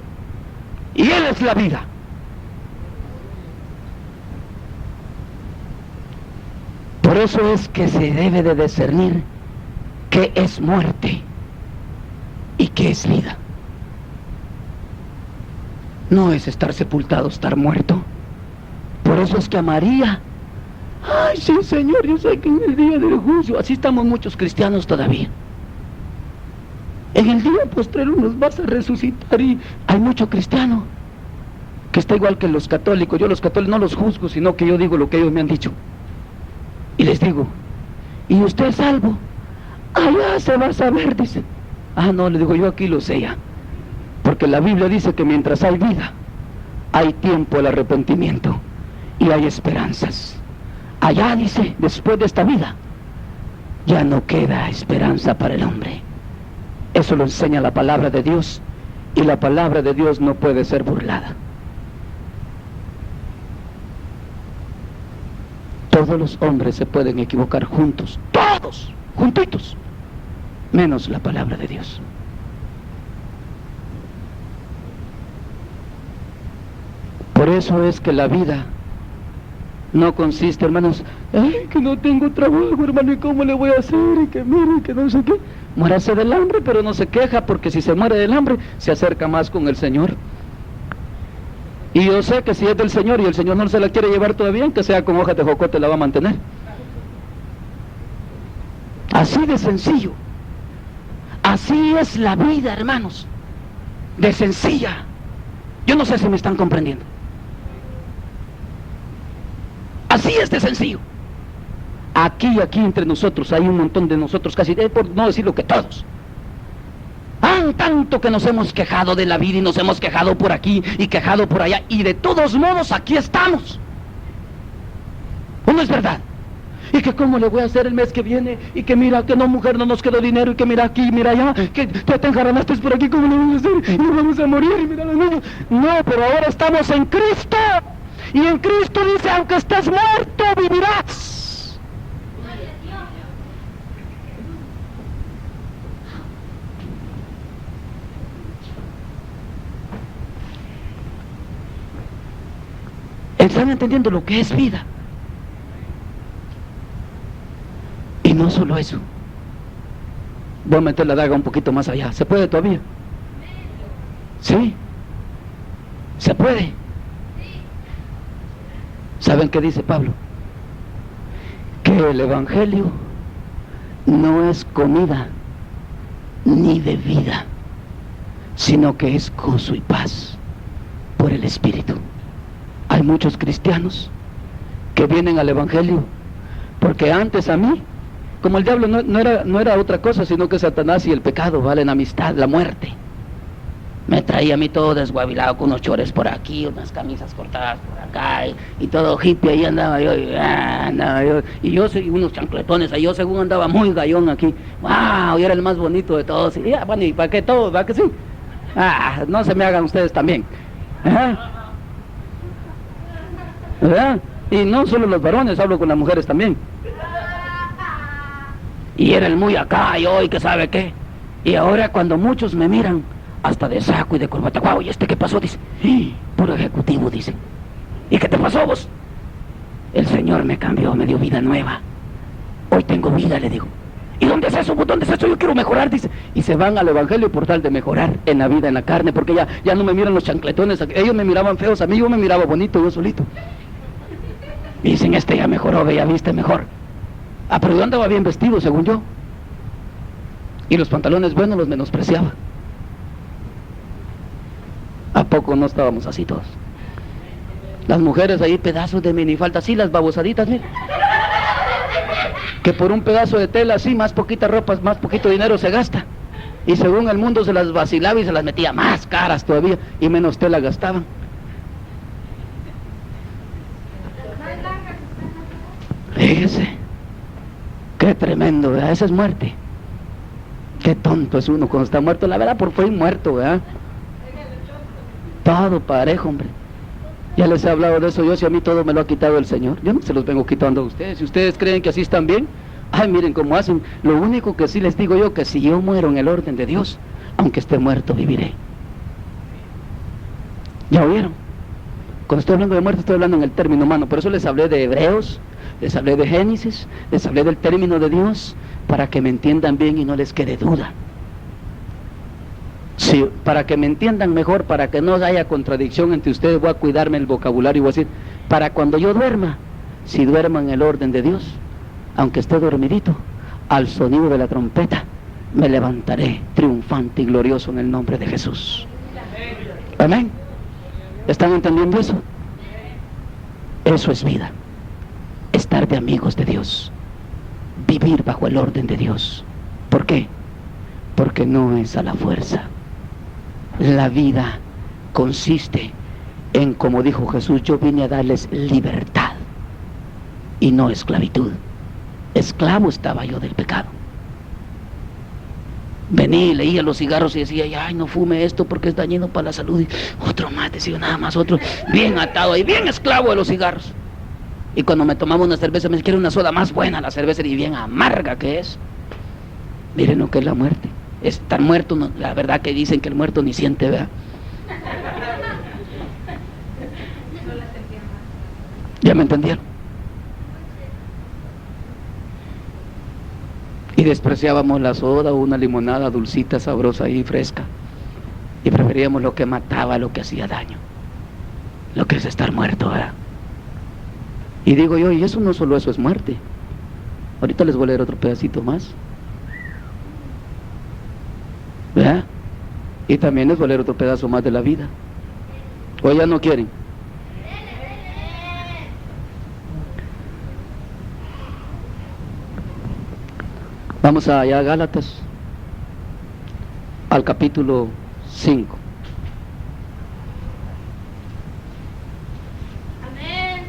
Y Él es la vida. Por eso es que se debe de discernir qué es muerte y qué es vida. No es estar sepultado, estar muerto. Por eso es que a María, ay sí, Señor, yo sé que en el día del juicio, así estamos muchos cristianos todavía. En el día postrero nos vas a resucitar, y hay mucho cristiano que está igual que los católicos. Yo los católicos no los juzgo, sino que yo digo lo que ellos me han dicho. Y les digo, ¿y usted es salvo? Allá se va a saber, dice. No, le digo, yo aquí lo sé ya. Porque la Biblia dice que mientras hay vida, hay tiempo al arrepentimiento y hay esperanzas. Allá dice, después de esta vida, ya no queda esperanza para el hombre. Eso lo enseña la palabra de Dios, y la palabra de Dios no puede ser burlada. Todos los hombres se pueden equivocar juntos, todos, juntitos, menos la palabra de Dios. Por eso es que la vida no consiste, hermanos, que no tengo trabajo, hermano, ¿y cómo le voy a hacer? Y que mire, que no sé qué. Muérase del hambre, pero no se queja, porque si se muere del hambre, se acerca más con el Señor. Y yo sé que si es del Señor y el Señor no se la quiere llevar todavía, aunque sea con hojas de jocote, la va a mantener. Así de sencillo. Así es la vida, hermanos. De sencilla. Yo no sé si me están comprendiendo. Así es de sencillo. Aquí entre nosotros, hay un montón de nosotros, casi, por no decirlo que todos. Tanto que nos hemos quejado de la vida y nos hemos quejado por aquí y quejado por allá, y de todos modos aquí estamos. ¿O no es verdad? Y que cómo le voy a hacer el mes que viene, y que mira que no, mujer, no nos quedó dinero, y que mira aquí, mira allá, que te enjaranaste por aquí, ¿cómo le vamos a hacer? Y nos vamos a morir, y mira los niños. No, pero ahora estamos en Cristo, y en Cristo dice, aunque estés muerto, vivirás. ¿Están entendiendo lo que es vida? Y no solo eso. Voy a meter la daga un poquito más allá. ¿Se puede todavía? ¿Sí? ¿Se puede? ¿Saben qué dice Pablo? Que el Evangelio no es comida ni bebida, sino que es gozo y paz por el Espíritu. Hay muchos cristianos que vienen al Evangelio porque antes a mí, Como el diablo no era otra cosa, sino que Satanás y el pecado valen amistad, la muerte. Me traía a mí todo desguabilado, con unos chores por aquí, unas camisas cortadas por acá, y todo hippie, ahí andaba yo, y yo unos chancletones, ahí yo según andaba muy gallón aquí, wow, y era el más bonito de todos, y bueno, ¿y para qué todo? ¿Para qué sí? No se me hagan ustedes también, ¿verdad? Y no solo los varones, hablo con las mujeres también. Y era el muy acá, y hoy que sabe qué, y ahora cuando muchos me miran, hasta de saco y de corbata, guau, ¿y este qué pasó? Dice, puro ejecutivo, dice. ¿Y qué te pasó vos? El Señor me cambió, me dio vida nueva. Hoy tengo vida, le digo. ¿Y dónde es eso? ¿Dónde es eso? Yo quiero mejorar, dice. Y se van al evangelio por tal de mejorar en la vida, en la carne, porque ya no me miran los chancletones. Ellos me miraban feos, a mí yo me miraba bonito, yo solito. Y dicen, este ya mejoró, ya viste mejor. Pero yo andaba bien vestido, según yo. Y los pantalones buenos los menospreciaba. ¿A poco no estábamos así todos? Las mujeres ahí, pedazos de minifalda, así las babosaditas, mira. Que por un pedazo de tela así, más poquita ropa, más poquito dinero se gasta. Y según el mundo se las vacilaba y se las metía más caras todavía, y menos tela gastaban. Fíjese, qué tremendo, ¿verdad? Esa es muerte. Qué tonto es uno cuando está muerto, la verdad, por fin muerto, ¿verdad? Todo parejo, hombre. Ya les he hablado de eso yo, si a mí todo me lo ha quitado el Señor. Yo no se los vengo quitando a ustedes. Si ustedes creen que así están bien, miren cómo hacen. Lo único que sí les digo yo, que si yo muero en el orden de Dios, aunque esté muerto, viviré. ¿Ya oyeron? Cuando estoy hablando de muerte, estoy hablando en el término humano. Por eso les hablé de Hebreos, les hablé de Génesis, les hablé del término de Dios, para que me entiendan bien y no les quede duda. Sí, para que me entiendan mejor, para que no haya contradicción entre ustedes, voy a cuidarme el vocabulario y voy a decir, para cuando yo duerma, si duermo en el orden de Dios, aunque esté dormidito, al sonido de la trompeta, me levantaré triunfante y glorioso en el nombre de Jesús. Amén. ¿Están entendiendo eso? Eso es vida. Estar de amigos de Dios. Vivir bajo el orden de Dios. ¿Por qué? Porque no es a la fuerza. La vida consiste en, como dijo Jesús, yo vine a darles libertad y no esclavitud. Esclavo estaba yo del pecado. Venía y leía los cigarros y decía, ay, no fume esto porque es dañino para la salud. Y otro más, decía nada más, otro, bien atado ahí, bien esclavo de los cigarros. Y cuando me tomaba una cerveza, me quiere una soda más buena, la cerveza, y bien amarga que es. Miren lo que es la muerte. Estar muerto, no, la verdad que dicen que el muerto ni siente, ¿verdad? ¿Ya me entendieron? Y despreciábamos la soda o una limonada dulcita, sabrosa y fresca. Y preferíamos lo que mataba, lo que hacía daño. Lo que es estar muerto, ¿verdad? Y digo yo, y eso no solo eso es muerte. Ahorita les voy a leer otro pedacito más. ¿Verdad? Y también les voy a leer otro pedazo más de la vida. ¿O ya no quieren? Vamos allá a Gálatas, al capítulo 5. Amén.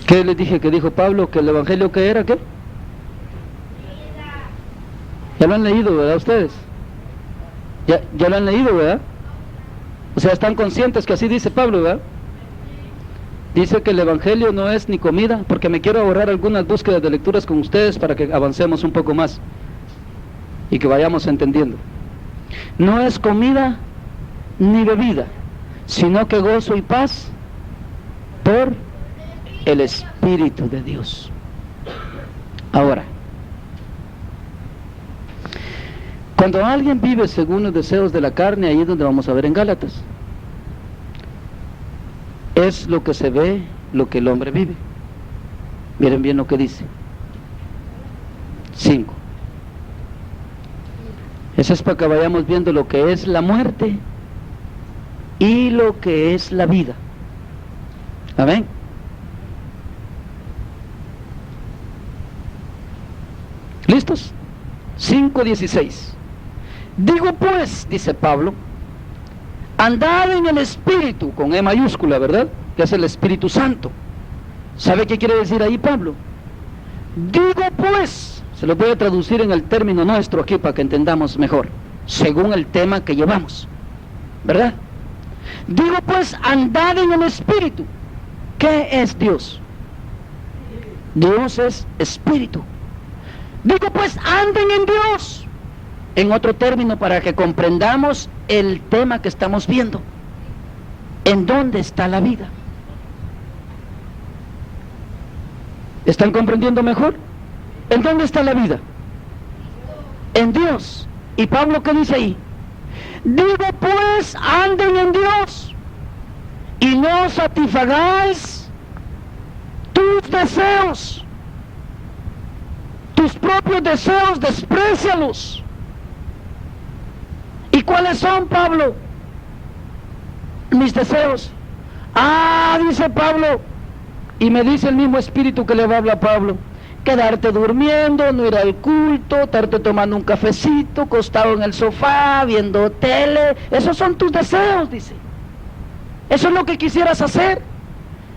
¿Qué les dije que dijo Pablo? ¿Que el evangelio qué era? ¿Qué? Ya lo han leído, ¿verdad ustedes? Ya lo han leído, ¿verdad? O sea, están conscientes que así dice Pablo, ¿verdad? Dice que el evangelio no es ni comida, porque me quiero ahorrar algunas búsquedas de lecturas con ustedes para que avancemos un poco más y que vayamos entendiendo. No es comida ni bebida, sino que gozo y paz por el Espíritu de Dios. Ahora, cuando alguien vive según los deseos de la carne, ahí es donde vamos a ver en Gálatas. Es lo que se ve, lo que el hombre vive. Miren bien lo que dice. 5. Eso es para que vayamos viendo lo que es la muerte y lo que es la vida. Amén. ¿Listos? 5:16. Digo pues, dice Pablo, andad en el Espíritu, con E mayúscula, ¿verdad? Que es el Espíritu Santo. ¿Sabe qué quiere decir ahí Pablo? Digo pues, se lo voy a traducir en el término nuestro aquí para que entendamos mejor, según el tema que llevamos, ¿verdad? Digo pues, andad en el Espíritu. ¿Qué es Dios? Dios es Espíritu. Digo pues, anden en Dios. En otro término, para que comprendamos el tema que estamos viendo. ¿En dónde está la vida? ¿Están comprendiendo mejor? ¿En dónde está la vida? En Dios. ¿Y Pablo qué dice ahí? Digo pues, anden en Dios y no satisfagáis tus deseos. Tus propios deseos, desprécialos. ¿Y cuáles son, Pablo? Mis deseos. Dice Pablo, y me dice el mismo Espíritu que le va a hablar a Pablo, quedarte durmiendo, no ir al culto, estarte tomando un cafecito, acostado en el sofá, viendo tele. Esos son tus deseos, dice. Eso es lo que quisieras hacer.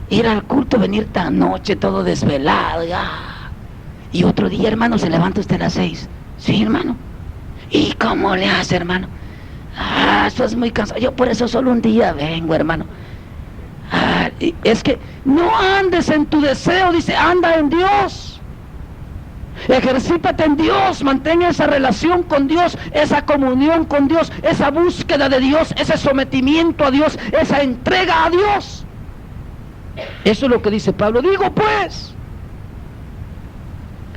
Ir al culto, venir tan noche, todo desvelado, y otro día, hermano, se levanta usted a las 6. Sí, hermano. ¿Y cómo le hace, hermano? Eso es muy cansado. Yo por eso solo un día vengo, hermano. Es que no andes en tu deseo, dice, anda en Dios. Ejercítate en Dios, mantén esa relación con Dios, esa comunión con Dios, esa búsqueda de Dios, ese sometimiento a Dios, esa entrega a Dios. Eso es lo que dice Pablo. Digo pues,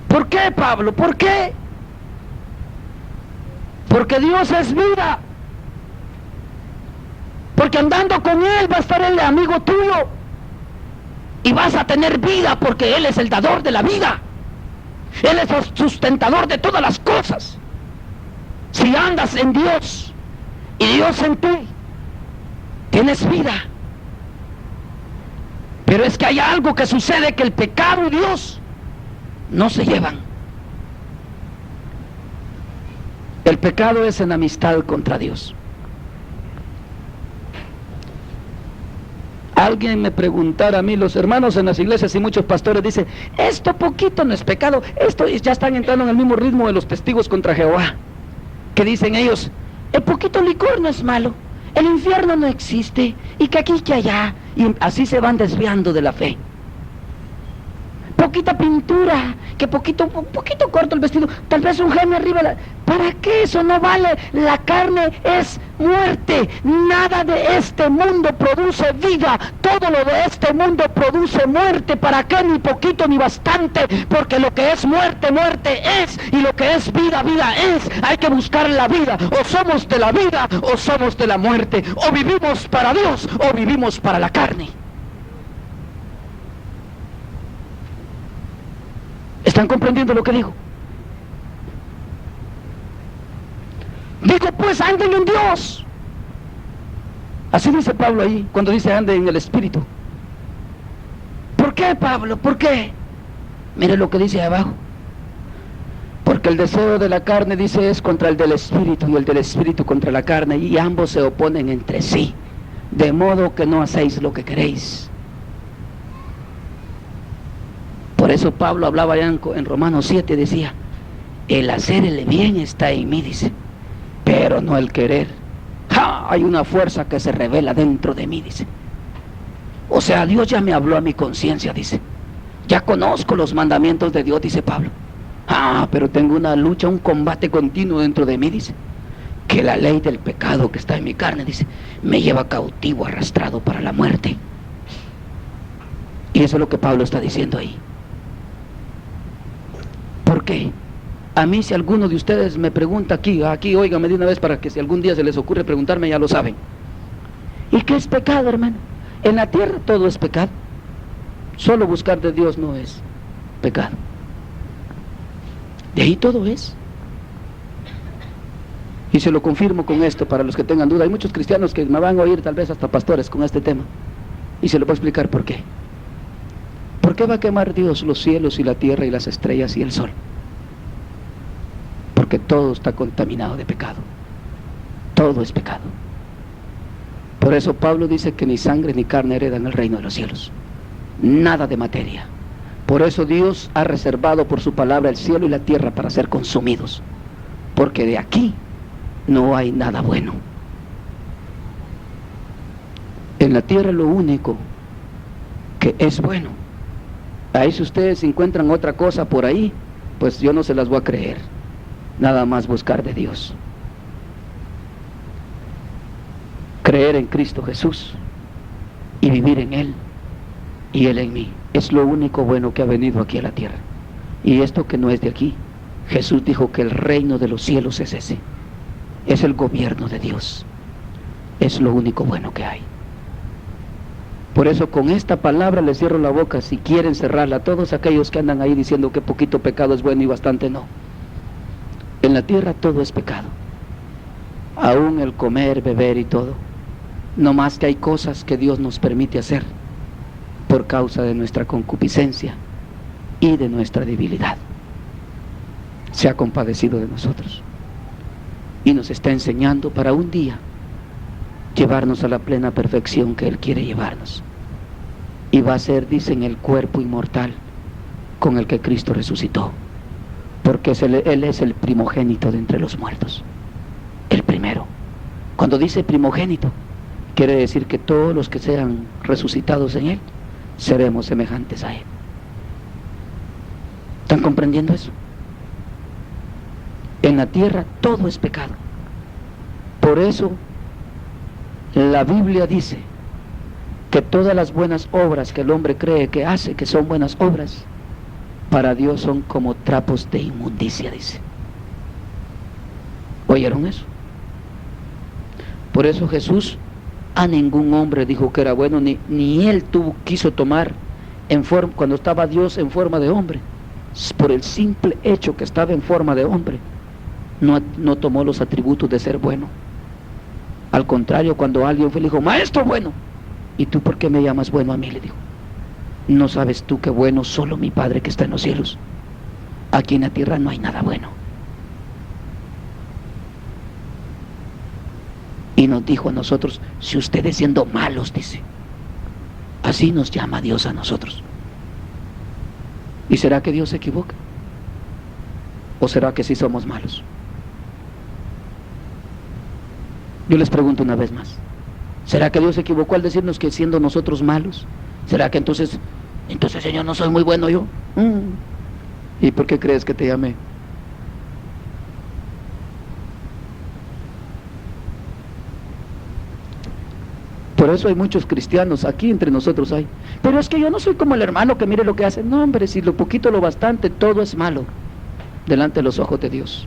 ¿por qué, Pablo? ¿Por qué? Porque Dios es vida. Porque andando con Él va a estar Él amigo tuyo. Y vas a tener vida porque Él es el dador de la vida. Él es el sustentador de todas las cosas. Si andas en Dios y Dios en ti, tienes vida. Pero es que hay algo que sucede, que el pecado y Dios no se llevan. El pecado es enemistad contra Dios. Alguien me preguntara a mí, los hermanos en las iglesias y muchos pastores dicen, esto poquito no es pecado, esto ya están entrando en el mismo ritmo de los testigos contra Jehová, que dicen ellos, el poquito licor no es malo, el infierno no existe, y que aquí que allá, y así se van desviando de la fe. Poquita pintura, que poquito corto el vestido, tal vez un genio arriba. ¿Para qué? Eso no vale. La carne es muerte. Nada de este mundo produce vida. Todo lo de este mundo produce muerte. ¿Para qué? Ni poquito ni bastante. Porque lo que es muerte, muerte es. Y lo que es vida, vida es. Hay que buscar la vida. O somos de la vida o somos de la muerte. O vivimos para Dios o vivimos para la carne. ¿Están comprendiendo lo que digo? Digo pues, anden en Dios. Así dice Pablo ahí, cuando dice anden en el Espíritu. ¿Por qué, Pablo? ¿Por qué? Mire lo que dice abajo. Porque el deseo de la carne, dice, es contra el del Espíritu, y el del Espíritu contra la carne, y ambos se oponen entre sí, de modo que no hacéis lo que queréis. Por eso Pablo hablaba ya en Romanos 7, decía, el hacer el bien está en mí, dice, pero no el querer. Hay una fuerza que se revela dentro de mí, dice. O sea, Dios ya me habló a mi conciencia, dice. Ya conozco los mandamientos de Dios, dice Pablo. Pero tengo una lucha, un combate continuo dentro de mí, dice. Que la ley del pecado que está en mi carne, dice, me lleva cautivo, arrastrado para la muerte. Y eso es lo que Pablo está diciendo ahí. ¿Por qué? A mí, si alguno de ustedes me pregunta aquí, óigame de una vez, para que si algún día se les ocurre preguntarme, ya lo saben. ¿Y qué es pecado, hermano? En la tierra todo es pecado. Solo buscar de Dios no es pecado. De ahí todo es. Y se lo confirmo con esto para los que tengan duda. Hay muchos cristianos que me van a oír, tal vez hasta pastores, con este tema. Y se lo voy a explicar por qué. ¿Por qué va a quemar Dios los cielos y la tierra y las estrellas y el sol? Porque todo está contaminado de pecado. Todo es pecado. Por eso Pablo dice que ni sangre ni carne heredan el reino de los cielos. Nada de materia. Por eso Dios ha reservado por su palabra el cielo y la tierra para ser consumidos. Porque de aquí no hay nada bueno. En la tierra lo único que es bueno. Ahí si ustedes encuentran otra cosa por ahí, pues yo no se las voy a creer. Nada más buscar de Dios. Creer en Cristo Jesús y vivir en Él y Él en mí. Es lo único bueno que ha venido aquí a la tierra. Y esto que no es de aquí. Jesús dijo que el reino de los cielos es ese. Es el gobierno de Dios. Es lo único bueno que hay. Por eso con esta palabra les cierro la boca, si quieren cerrarla, a todos aquellos que andan ahí diciendo que poquito pecado es bueno y bastante no. En la tierra todo es pecado. Aún el comer, beber y todo. No más que hay cosas que Dios nos permite hacer por causa de nuestra concupiscencia y de nuestra debilidad. Se ha compadecido de nosotros y nos está enseñando para un día llevarnos a la plena perfección que Él quiere llevarnos. Y va a ser, dicen, el cuerpo inmortal con el que Cristo resucitó, porque Él es el primogénito de entre los muertos, el primero. Cuando dice primogénito, quiere decir que todos los que sean resucitados en Él seremos semejantes a Él. ¿Están comprendiendo eso? En la tierra todo es pecado. Por eso la Biblia dice que todas las buenas obras que el hombre cree que hace, que son buenas obras, para Dios son como trapos de inmundicia, dice. ¿Oyeron eso? Por eso Jesús a ningún hombre dijo que era bueno, ni Él quiso tomar cuando estaba Dios en forma de hombre. Por el simple hecho que estaba en forma de hombre, no tomó los atributos de ser bueno. Al contrario, cuando alguien fue, le dijo, maestro bueno, ¿y tú por qué me llamas bueno a mí?, le dijo. ¿No sabes tú que bueno solo mi Padre que está en los cielos? Aquí en la tierra no hay nada bueno. Y nos dijo a nosotros, si ustedes siendo malos, dice, así nos llama Dios a nosotros. ¿Y será que Dios se equivoca? ¿O será que sí somos malos? Yo les pregunto una vez más, ¿será que Dios se equivocó al decirnos que siendo nosotros malos? ¿Será que entonces Señor, no soy muy bueno yo? ¿Y por qué crees que te llamé? Por eso hay muchos cristianos, aquí entre nosotros hay, pero es que yo no soy como el hermano que mire lo que hace. No, hombre, si lo poquito lo bastante, todo es malo delante de los ojos de Dios.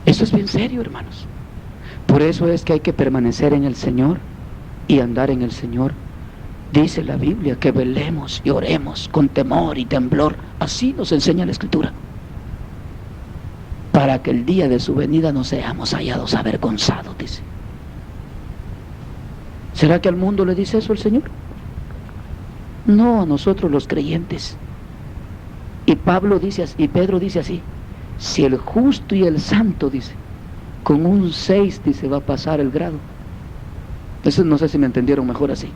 Eso es bien serio, hermanos. Por eso es que hay que permanecer en el Señor y andar en el Señor. Dice la Biblia que velemos y oremos con temor y temblor. Así nos enseña la Escritura. Para que el día de su venida no seamos hallados avergonzados, dice. ¿Será que al mundo le dice eso el Señor? No, a nosotros los creyentes. Y Pedro dice así, si el justo y el santo, dice, con un 6, dice, va a pasar el grado. Eso no sé si me entendieron mejor así.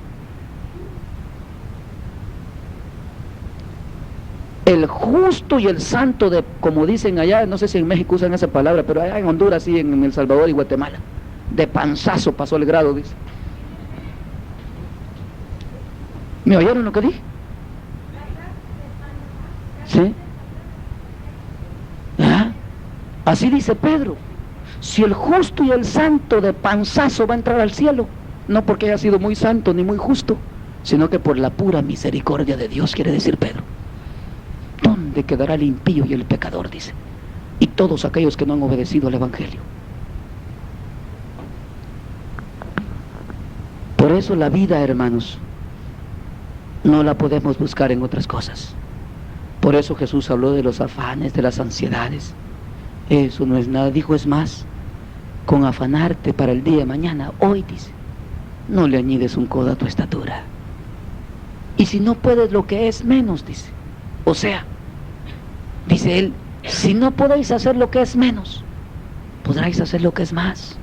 El justo y el santo, como dicen allá, no sé si en México usan esa palabra, pero allá en Honduras, sí, en El Salvador y Guatemala, de panzazo pasó el grado, dice. ¿Me oyeron lo que dije? ¿Sí? Así dice Pedro, si el justo y el santo de panzazo va a entrar al cielo, no porque haya sido muy santo ni muy justo, sino que por la pura misericordia de Dios, quiere decir Pedro. ¿Dónde quedará el impío y el pecador?, dice, y todos aquellos que no han obedecido al Evangelio. Por eso la vida, hermanos, no la podemos buscar en otras cosas. Por eso Jesús habló de los afanes, de las ansiedades. Eso no es nada. Dijo, es más, con afanarte para el día de mañana, hoy dice, no le añades un codo a tu estatura. Y si no puedes lo que es menos, dice. O sea, dice él, si no podéis hacer lo que es menos, podráis hacer lo que es más.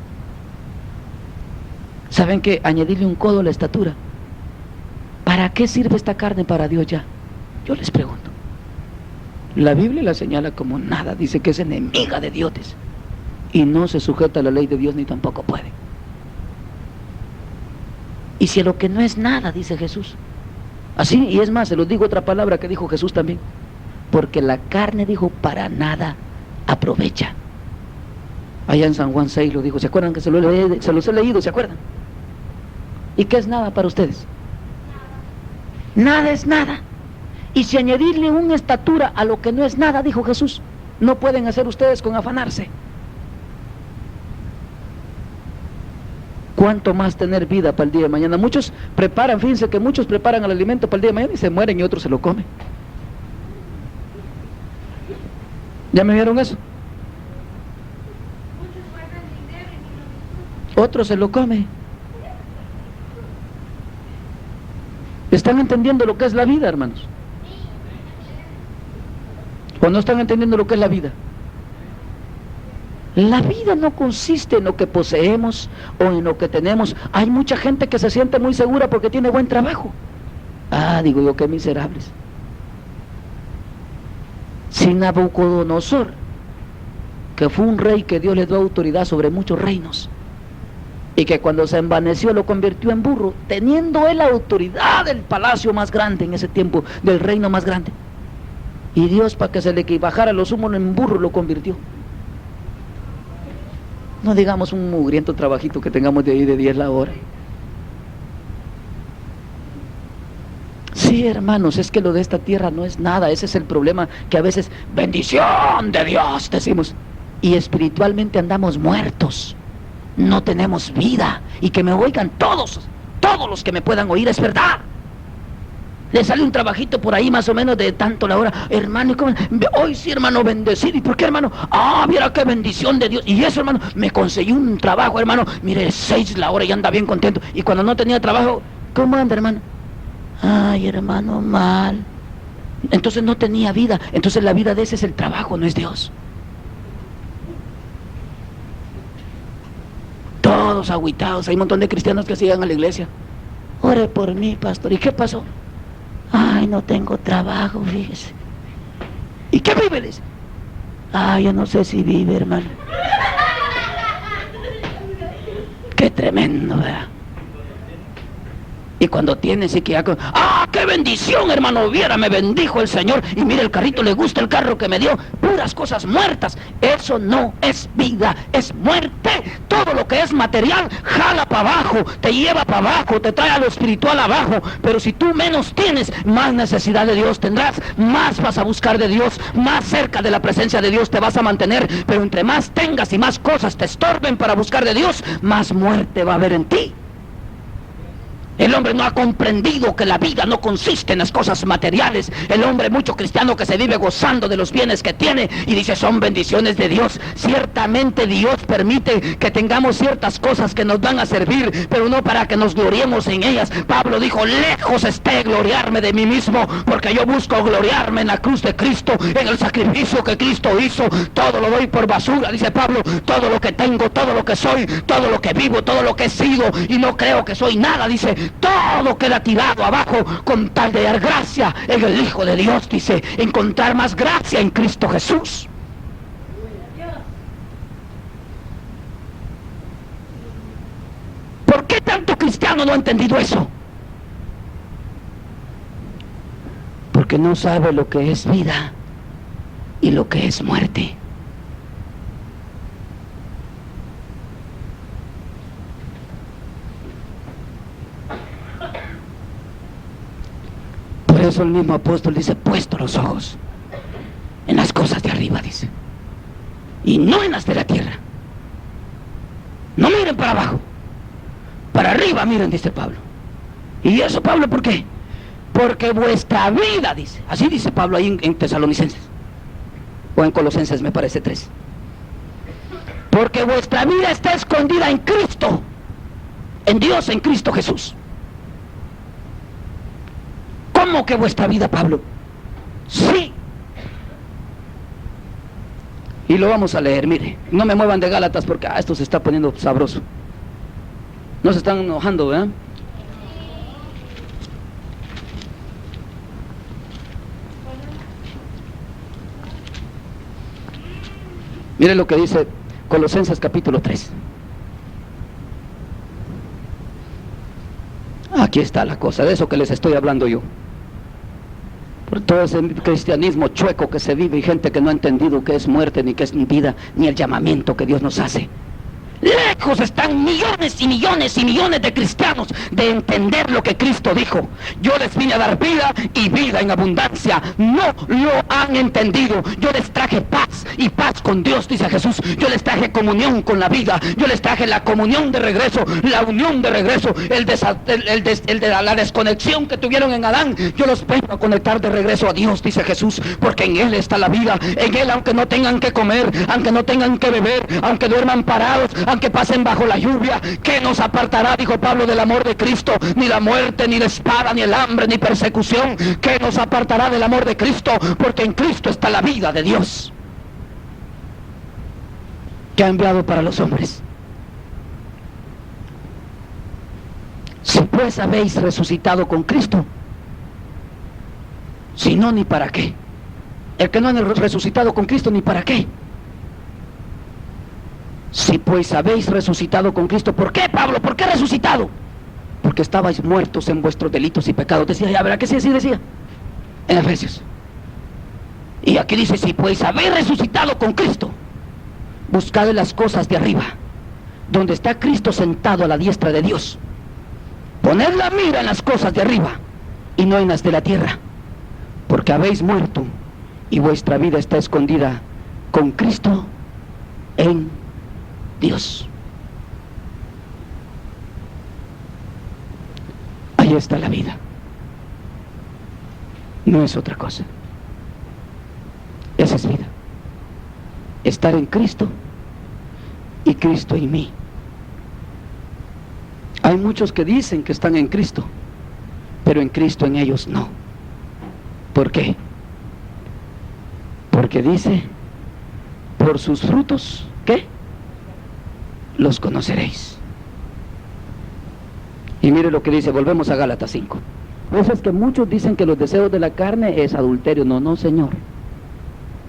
¿Saben qué? Añadirle un codo a la estatura. ¿Para qué sirve esta carne para Dios ya? Yo les pregunto. La Biblia la señala como nada, dice que es enemiga de Dios, dice, y no se sujeta a la ley de Dios ni tampoco puede. Y si a lo que no es nada, dice Jesús, así, y es más, se los digo otra palabra que dijo Jesús también, porque la carne, dijo, para nada aprovecha. Allá en San Juan 6 lo dijo, ¿se acuerdan que se los he leído? ¿Se acuerdan? ¿Y qué es nada para ustedes? Nada es nada. Y si añadirle una estatura a lo que no es nada, dijo Jesús, no pueden hacer ustedes con afanarse. ¿Cuánto más tener vida para el día de mañana? Muchos preparan, fíjense que muchos preparan el alimento para el día de mañana y se mueren y otros se lo comen. ¿Ya me vieron eso? Otros se lo comen. ¿Están entendiendo lo que es la vida, hermanos? ¿O no están entendiendo lo que es la vida? La vida no consiste en lo que poseemos o en lo que tenemos. Hay mucha gente que se siente muy segura porque tiene buen trabajo. Ah, digo yo, qué miserables. Si Nabucodonosor, que fue un rey que Dios le dio autoridad sobre muchos reinos, y que cuando se envaneció lo convirtió en burro, teniendo él la autoridad del palacio más grande en ese tiempo, del reino más grande, y Dios, para que se le bajara los humos en burro, lo convirtió. No digamos un mugriento trabajito que tengamos de ahí de 10 la hora. Sí, hermanos, es que lo de esta tierra no es nada. Ese es el problema, que a veces, bendición de Dios, decimos, y espiritualmente andamos muertos, no tenemos vida. Y que me oigan todos los que me puedan oír, es verdad. Le sale un trabajito por ahí más o menos de tanto la hora, hermano, hoy sí, hermano, bendecido. ¿Y por qué, hermano? Ah, mira qué bendición de Dios. Y eso, hermano, me conseguí un trabajo, hermano, mire, 6 la hora y anda bien contento. Y cuando no tenía trabajo, ¿cómo anda, hermano? Ay, hermano, mal. Entonces no tenía vida. Entonces la vida de ese es el trabajo, no es Dios. Todos agüitados. Hay un montón de cristianos que se llegan a la iglesia. Ore por mí, pastor. ¿Y qué pasó? Ay, no tengo trabajo, fíjese. ¿Y qué vive? Dice. Ay, yo no sé si vive, hermano. Qué tremendo, ¿verdad? Y cuando tienes y que ya... ¡Ah, qué bendición, hermano! Viera, me bendijo el Señor. Y mire, el carrito, le gusta el carro que me dio. Puras cosas muertas. Eso no es vida, es muerte. Todo lo que es material, jala para abajo, te lleva para abajo, te trae a lo espiritual abajo. Pero si tú menos tienes, más necesidad de Dios tendrás. Más vas a buscar de Dios, más cerca de la presencia de Dios te vas a mantener. Pero entre más tengas y más cosas te estorben para buscar de Dios, más muerte va a haber en ti. El hombre no ha comprendido que la vida no consiste en las cosas materiales. El hombre, mucho cristiano que se vive gozando de los bienes que tiene y dice, son bendiciones de Dios. Ciertamente Dios permite que tengamos ciertas cosas que nos van a servir, pero no para que nos gloriemos en ellas. Pablo dijo, lejos esté gloriarme de mí mismo, porque yo busco gloriarme en la cruz de Cristo, en el sacrificio que Cristo hizo. Todo lo doy por basura, dice Pablo. Todo lo que tengo, todo lo que soy, todo lo que vivo, todo lo que he sido, y no creo que soy nada, dice. Todo queda tirado abajo con tal de dar gracia en el Hijo de Dios, dice, encontrar más gracia en Cristo Jesús. ¿Por qué tanto cristiano no ha entendido eso? Porque no sabe lo que es vida y lo que es muerte. Por eso el mismo apóstol dice, puesto los ojos en las cosas de arriba, dice, y no en las de la tierra. No miren para abajo, para arriba miren, dice Pablo. ¿Y eso, Pablo, por qué? Porque vuestra vida, dice, así dice Pablo ahí en Tesalonicenses, o en Colosenses me parece 3. Porque vuestra vida está escondida en Cristo, en Dios, en Cristo Jesús. ¿Cómo que vuestra vida, Pablo? Sí. Y lo vamos a leer, mire. No me muevan de Gálatas porque esto se está poniendo sabroso. No se están enojando, ¿verdad? Mire lo que dice Colosenses capítulo 3. Aquí está la cosa, de eso que les estoy hablando yo. Por todo ese cristianismo chueco que se vive y gente que no ha entendido qué es muerte, ni qué es ni vida, ni el llamamiento que Dios nos hace. Lejos están millones y millones y millones de cristianos de entender lo que Cristo dijo. Yo les vine a dar vida y vida en abundancia. No lo han entendido. Yo les traje paz y paz con Dios, dice Jesús. Yo les traje comunión con la vida. Yo les traje la comunión de regreso, la unión de regreso, la desconexión que tuvieron en Adán. Yo los vengo a conectar de regreso a Dios, dice Jesús, porque en Él está la vida. En Él, aunque no tengan que comer, aunque no tengan que beber, aunque duerman parados, aunque pasen bajo la lluvia, ¿qué nos apartará, dijo Pablo, del amor de Cristo? Ni la muerte, ni la espada, ni el hambre, ni persecución. ¿Qué nos apartará del amor de Cristo? Porque en Cristo está la vida de Dios, que ha enviado para los hombres. Si pues habéis resucitado con Cristo, si no, ni para qué. El que no ha resucitado con Cristo, ni para qué. Si pues habéis resucitado con Cristo, ¿por qué, Pablo? ¿Por qué resucitado? Porque estabais muertos en vuestros delitos y pecados. Decía, ya verá que sí, así decía en Efesios. Y aquí dice, si pues habéis resucitado con Cristo, buscad las cosas de arriba, donde está Cristo sentado a la diestra de Dios. Poned la mira en las cosas de arriba y no en las de la tierra, porque habéis muerto y vuestra vida está escondida con Cristo en Dios. Ahí está la vida. No es otra cosa. Esa es vida. Estar en Cristo y Cristo en mí. Hay muchos que dicen que están en Cristo, pero en Cristo en ellos no. ¿Por qué? Porque dice, por sus frutos, ¿qué? Los conoceréis. Y mire lo que dice, volvemos a Gálatas 5. Eso es que muchos dicen que los deseos de la carne es adulterio. No, no, Señor.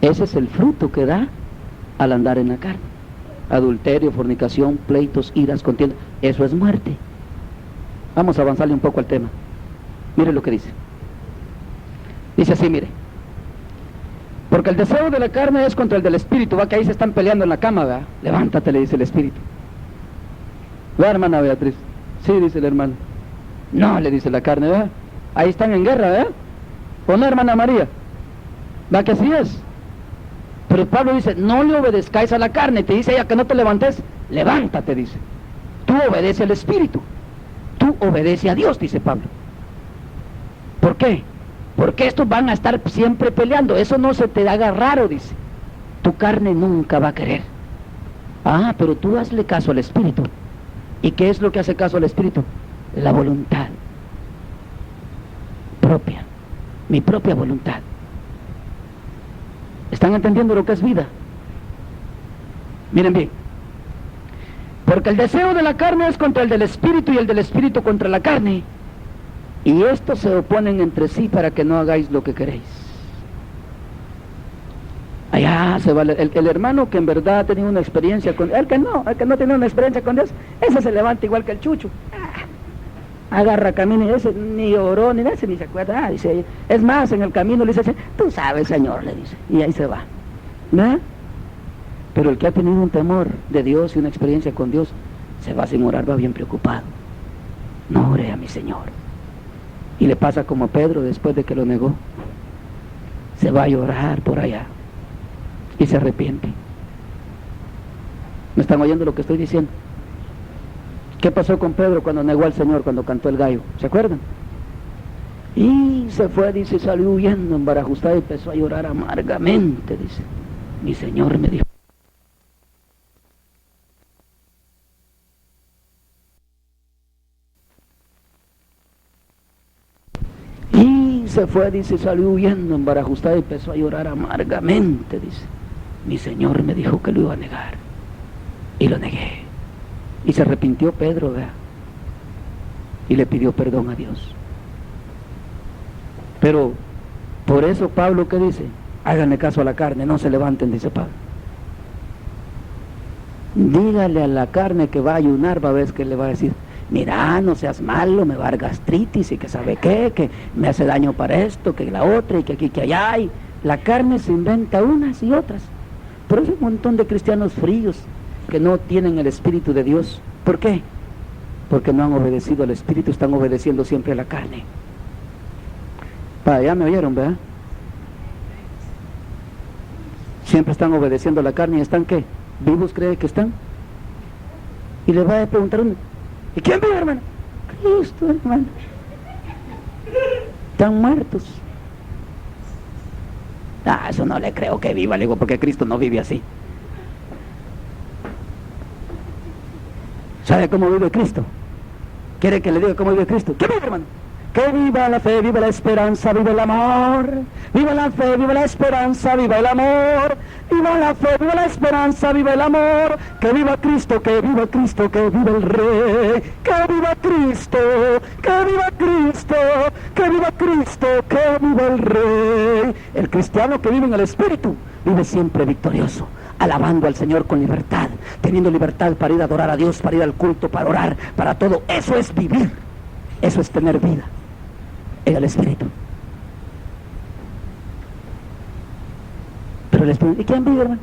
Ese es el fruto que da al andar en la carne. Adulterio, fornicación, pleitos, iras, contiendas. Eso es muerte. Vamos a avanzarle un poco al tema. Mire lo que dice. Dice así, mire. Porque el deseo de la carne es contra el del espíritu. Va que ahí se están peleando en la cama, ¿verdad? Levántate, le dice el espíritu. ¿Va, hermana Beatriz? Sí, dice el hermano. No, le dice la carne, ¿verdad? Ahí están en guerra, ¿verdad? ¿O no, hermana María? ¿Va que así es? Pero Pablo dice, no le obedezcáis a la carne. Te dice ella que no te levantes. Levántate, dice. Tú obedece al espíritu. Tú obedece a Dios, dice Pablo. ¿Por qué? Porque estos van a estar siempre peleando. Eso no se te haga raro, dice. Tu carne nunca va a querer. Ah, pero tú hazle caso al espíritu. ¿Y qué es lo que hace caso al espíritu? La voluntad propia. Mi propia voluntad. ¿Están entendiendo lo que es vida? Miren bien. Porque el deseo de la carne es contra el del espíritu y el del espíritu contra la carne. Y estos se oponen entre sí para que no hagáis lo que queréis. Allá se va el hermano que en verdad ha tenido una experiencia con... El que no tiene una experiencia con Dios, ese se levanta igual que el chucho. Agarra camino y ese ni oró, ni ese ni se acuerda. Dice, es más, en el camino le dice, tú sabes, Señor, le dice. Y ahí se va. ¿No? Pero el que ha tenido un temor de Dios y una experiencia con Dios, se va sin orar, va bien preocupado. No oré a mi Señor. Y le pasa como a Pedro después de que lo negó. Se va a llorar por allá. Y se arrepiente. ¿Me están oyendo lo que estoy diciendo? ¿Qué pasó con Pedro cuando negó al Señor, cuando cantó el gallo? ¿Se acuerdan? Y se fue, dice, salió huyendo embarajustada y empezó a llorar amargamente, dice. Mi Señor me dijo. Y se fue, dice, salió huyendo embarajustada y empezó a llorar amargamente, dice. Mi Señor me dijo que lo iba a negar. Y lo negué. Y se arrepintió Pedro, vea. Y le pidió perdón a Dios. Pero, por eso Pablo, ¿qué dice? Háganle caso a la carne, no se levanten, dice Pablo. Dígale a la carne que va a ayunar, va a ver que le va a decir, mira, no seas malo, me va a dar gastritis y que sabe qué, que me hace daño para esto, que la otra y que aquí, que allá. Y la carne se inventa unas y otras. Pero hay un montón de cristianos fríos que no tienen el Espíritu de Dios. ¿Por qué? Porque no han obedecido al Espíritu, están obedeciendo siempre a la carne. Ya me oyeron, ¿verdad? Siempre están obedeciendo a la carne y están, ¿qué? ¿Vivos cree que están? Y le va a preguntar uno, ¿y quién vive, hermano? Cristo, hermano. Están muertos. Eso no le creo que viva, le digo, porque Cristo no vive así. ¿Sabe cómo vive Cristo? ¿Quiere que le diga cómo vive Cristo? ¿Qué vive, hermano? Que viva la fe, viva la esperanza, viva el amor. Viva la fe, viva la esperanza, viva el amor. Viva la fe, viva la esperanza, viva el amor. Que viva Cristo, que viva Cristo, que viva el Rey. Que viva Cristo, que viva Cristo, que viva Cristo, que viva el Rey. El cristiano que vive en el Espíritu vive siempre victorioso, alabando al Señor con libertad, teniendo libertad para ir a adorar a Dios, para ir al culto, para orar, para todo. Eso es vivir, eso es tener vida en el Espíritu. Pero el Espíritu, ¿y quién vive, hermano?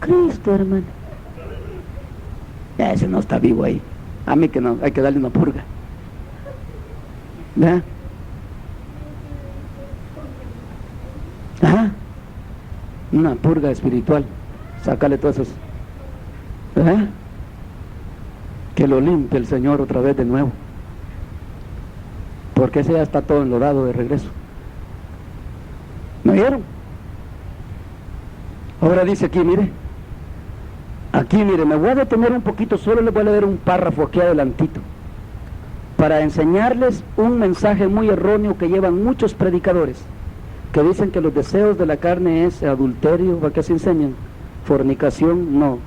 Cristo, hermano. Ese no está vivo ahí. A mí que no, hay que darle una purga. ¿Verdad? Ajá. Una purga espiritual. Sácale todos esos. ¿Verdad? Que lo limpie el Señor otra vez de nuevo. Porque ese ya está todo enlodado de regreso. ¿Me oyeron? Ahora dice aquí, mire. Aquí, mire, me voy a detener un poquito, solo les voy a leer un párrafo aquí adelantito, para enseñarles un mensaje muy erróneo que llevan muchos predicadores, que dicen que los deseos de la carne es adulterio, ¿para qué se enseñan? Fornicación, no.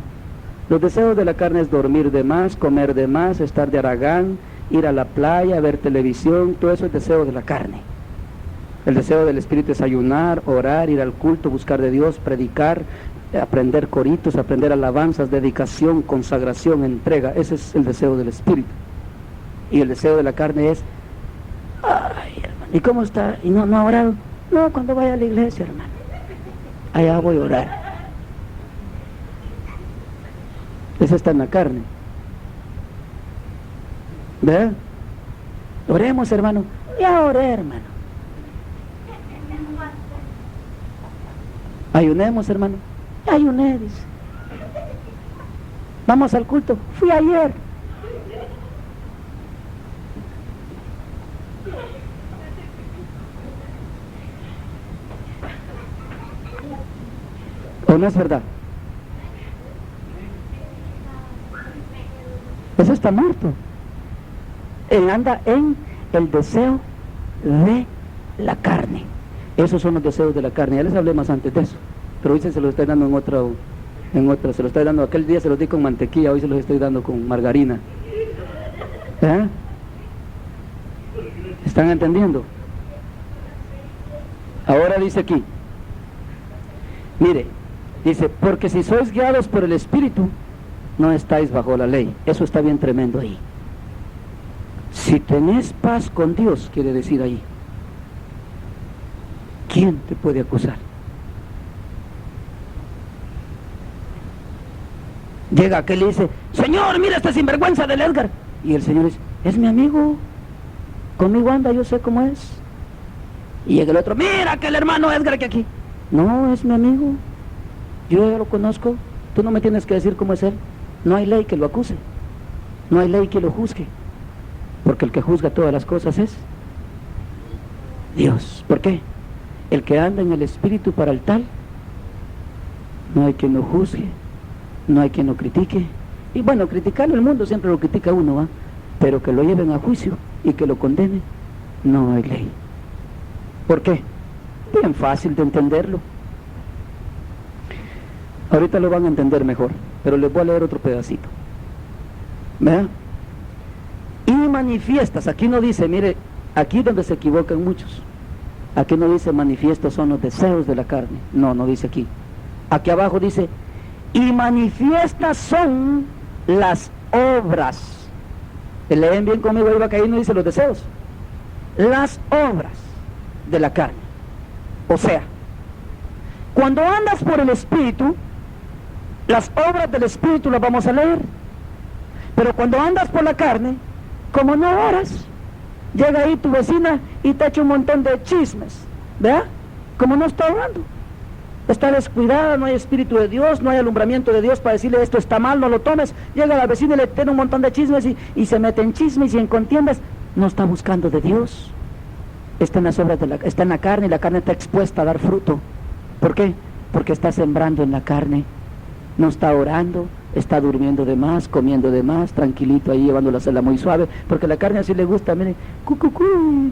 Los deseos de la carne es dormir de más, comer de más, estar de haragán, ir a la playa, ver televisión, todo eso es deseo de la carne. El deseo del Espíritu es ayunar, orar, ir al culto, buscar de Dios, predicar, aprender coritos, aprender alabanzas, dedicación, consagración, entrega. Ese es el deseo del Espíritu. Y el deseo de la carne es, ay, hermano, ¿y cómo está? ¿Y no ha orado? No, cuando vaya a la iglesia, hermano, allá voy a orar. Eso está en la carne. ¿Verdad? Oremos, hermano. Ya oré, hermano. Ayunemos, hermano. Ya ayuné, dice. Vamos al culto. Fui ayer. ¿O no es verdad? Eso está muerto. Él anda en el deseo de la carne. Esos son los deseos de la carne. Ya les hablé más antes de eso, pero hoy se los estoy dando en otra, se los estoy dando, aquel día se los di con mantequilla, hoy se los estoy dando con margarina. ¿Eh? ¿Están entendiendo? Ahora dice aquí, mire, dice, porque si sois guiados por el Espíritu, no estáis bajo la ley. Eso está bien tremendo ahí. Si tenés paz con Dios, quiere decir ahí, ¿quién te puede acusar? Llega aquel y dice, Señor, mira este sinvergüenza del Edgar. Y el Señor dice, es mi amigo, conmigo anda, yo sé cómo es. Y llega el otro, mira aquel hermano Edgar que aquí. No, es mi amigo, yo ya lo conozco, tú no me tienes que decir cómo es él. No hay ley que lo acuse, no hay ley que lo juzgue, porque el que juzga todas las cosas es Dios. ¿Por qué? El que anda en el Espíritu para el tal, no hay quien lo juzgue, no hay quien lo critique. Y bueno, criticarlo el mundo siempre lo critica uno, ¿va? Pero que lo lleven a juicio y que lo condenen, no hay ley. ¿Por qué? Bien fácil de entenderlo. Ahorita lo van a entender mejor, pero les voy a leer otro pedacito. ¿Vean? Y manifiestas, aquí no dice, mire, aquí donde se equivocan muchos. Aquí no dice manifiestos son los deseos de la carne. No, no dice aquí. Aquí abajo dice, y manifiestas son las obras. Leen bien conmigo, ahí va que ahí no dice los deseos. Las obras de la carne. O sea, cuando andas por el Espíritu, las obras del Espíritu las vamos a leer. Pero cuando andas por la carne, como no oras, llega ahí tu vecina y te echa un montón de chismes, ¿verdad? Como no está orando, está descuidada, no hay Espíritu de Dios, no hay alumbramiento de Dios para decirle esto está mal, no lo tomes. Llega la vecina y le tiene un montón de chismes y se mete en chismes y en contiendas. No está buscando de Dios, está en las obras está en la carne, y la carne está expuesta a dar fruto. ¿Por qué? Porque está sembrando en la carne, no está orando, está durmiendo de más, comiendo de más, tranquilito ahí llevando la cela muy suave, porque la carne así le gusta, mire, cucucú,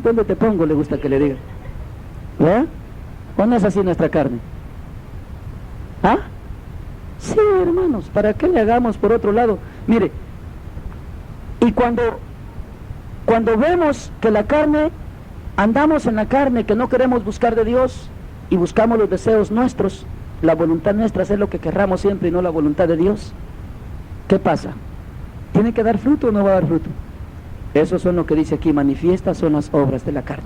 ¿dónde te pongo? Le gusta que le diga. ¿Verdad? ¿O no es así nuestra carne? ¿Ah? Sí, hermanos, ¿para qué le hagamos por otro lado? Mire, y cuando vemos que la carne, andamos en la carne, que no queremos buscar de Dios y buscamos los deseos nuestros, la voluntad nuestra, hacer lo que querramos siempre y no la voluntad de Dios, ¿qué pasa? ¿Tiene que dar fruto o no va a dar fruto? Eso son lo que dice aquí, manifiestas son las obras de la carne.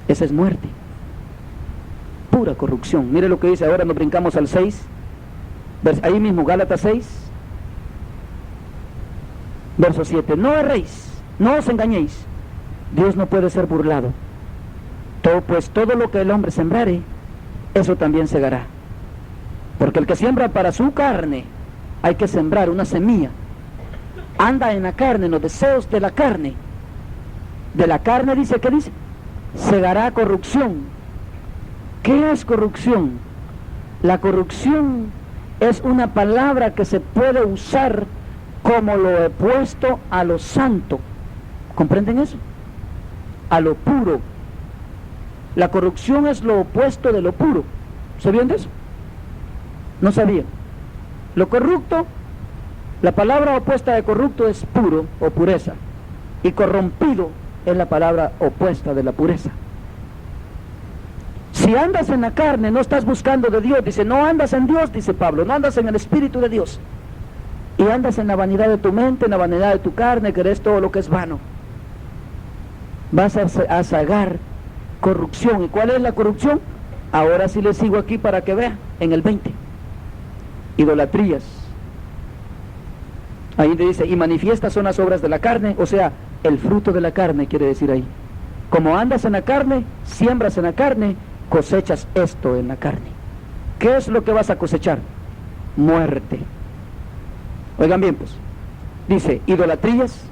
Esa es muerte, pura corrupción. Mire lo que dice, ahora nos brincamos al 6, ahí mismo, Gálatas 6, verso 7, no erréis, no os engañéis, Dios no puede ser burlado, pues todo lo que el hombre sembrare, eso también segará. Porque el que siembra para su carne, hay que sembrar una semilla. Anda en la carne, en los deseos de la carne. De la carne dice, ¿qué dice? Segará corrupción. ¿Qué es corrupción? La corrupción es una palabra que se puede usar como lo opuesto a lo santo. ¿Comprenden eso? A lo puro. La corrupción es lo opuesto de lo puro. ¿Sabían de eso? No sabían. Lo corrupto, la palabra opuesta de corrupto es puro o pureza. Y corrompido es la palabra opuesta de la pureza. Si andas en la carne, no estás buscando de Dios. Dice, no andas en Dios, dice Pablo, no andas en el Espíritu de Dios. Y andas en la vanidad de tu mente, en la vanidad de tu carne, querés todo lo que es vano. Vas a sagar corrupción. ¿Y cuál es la corrupción? Ahora sí les sigo aquí para que vean, en el 20. Idolatrías. Ahí dice, y manifiestas son las obras de la carne, o sea, el fruto de la carne quiere decir ahí. Como andas en la carne, siembras en la carne, cosechas esto en la carne. ¿Qué es lo que vas a cosechar? Muerte. Oigan bien pues, dice, idolatrías,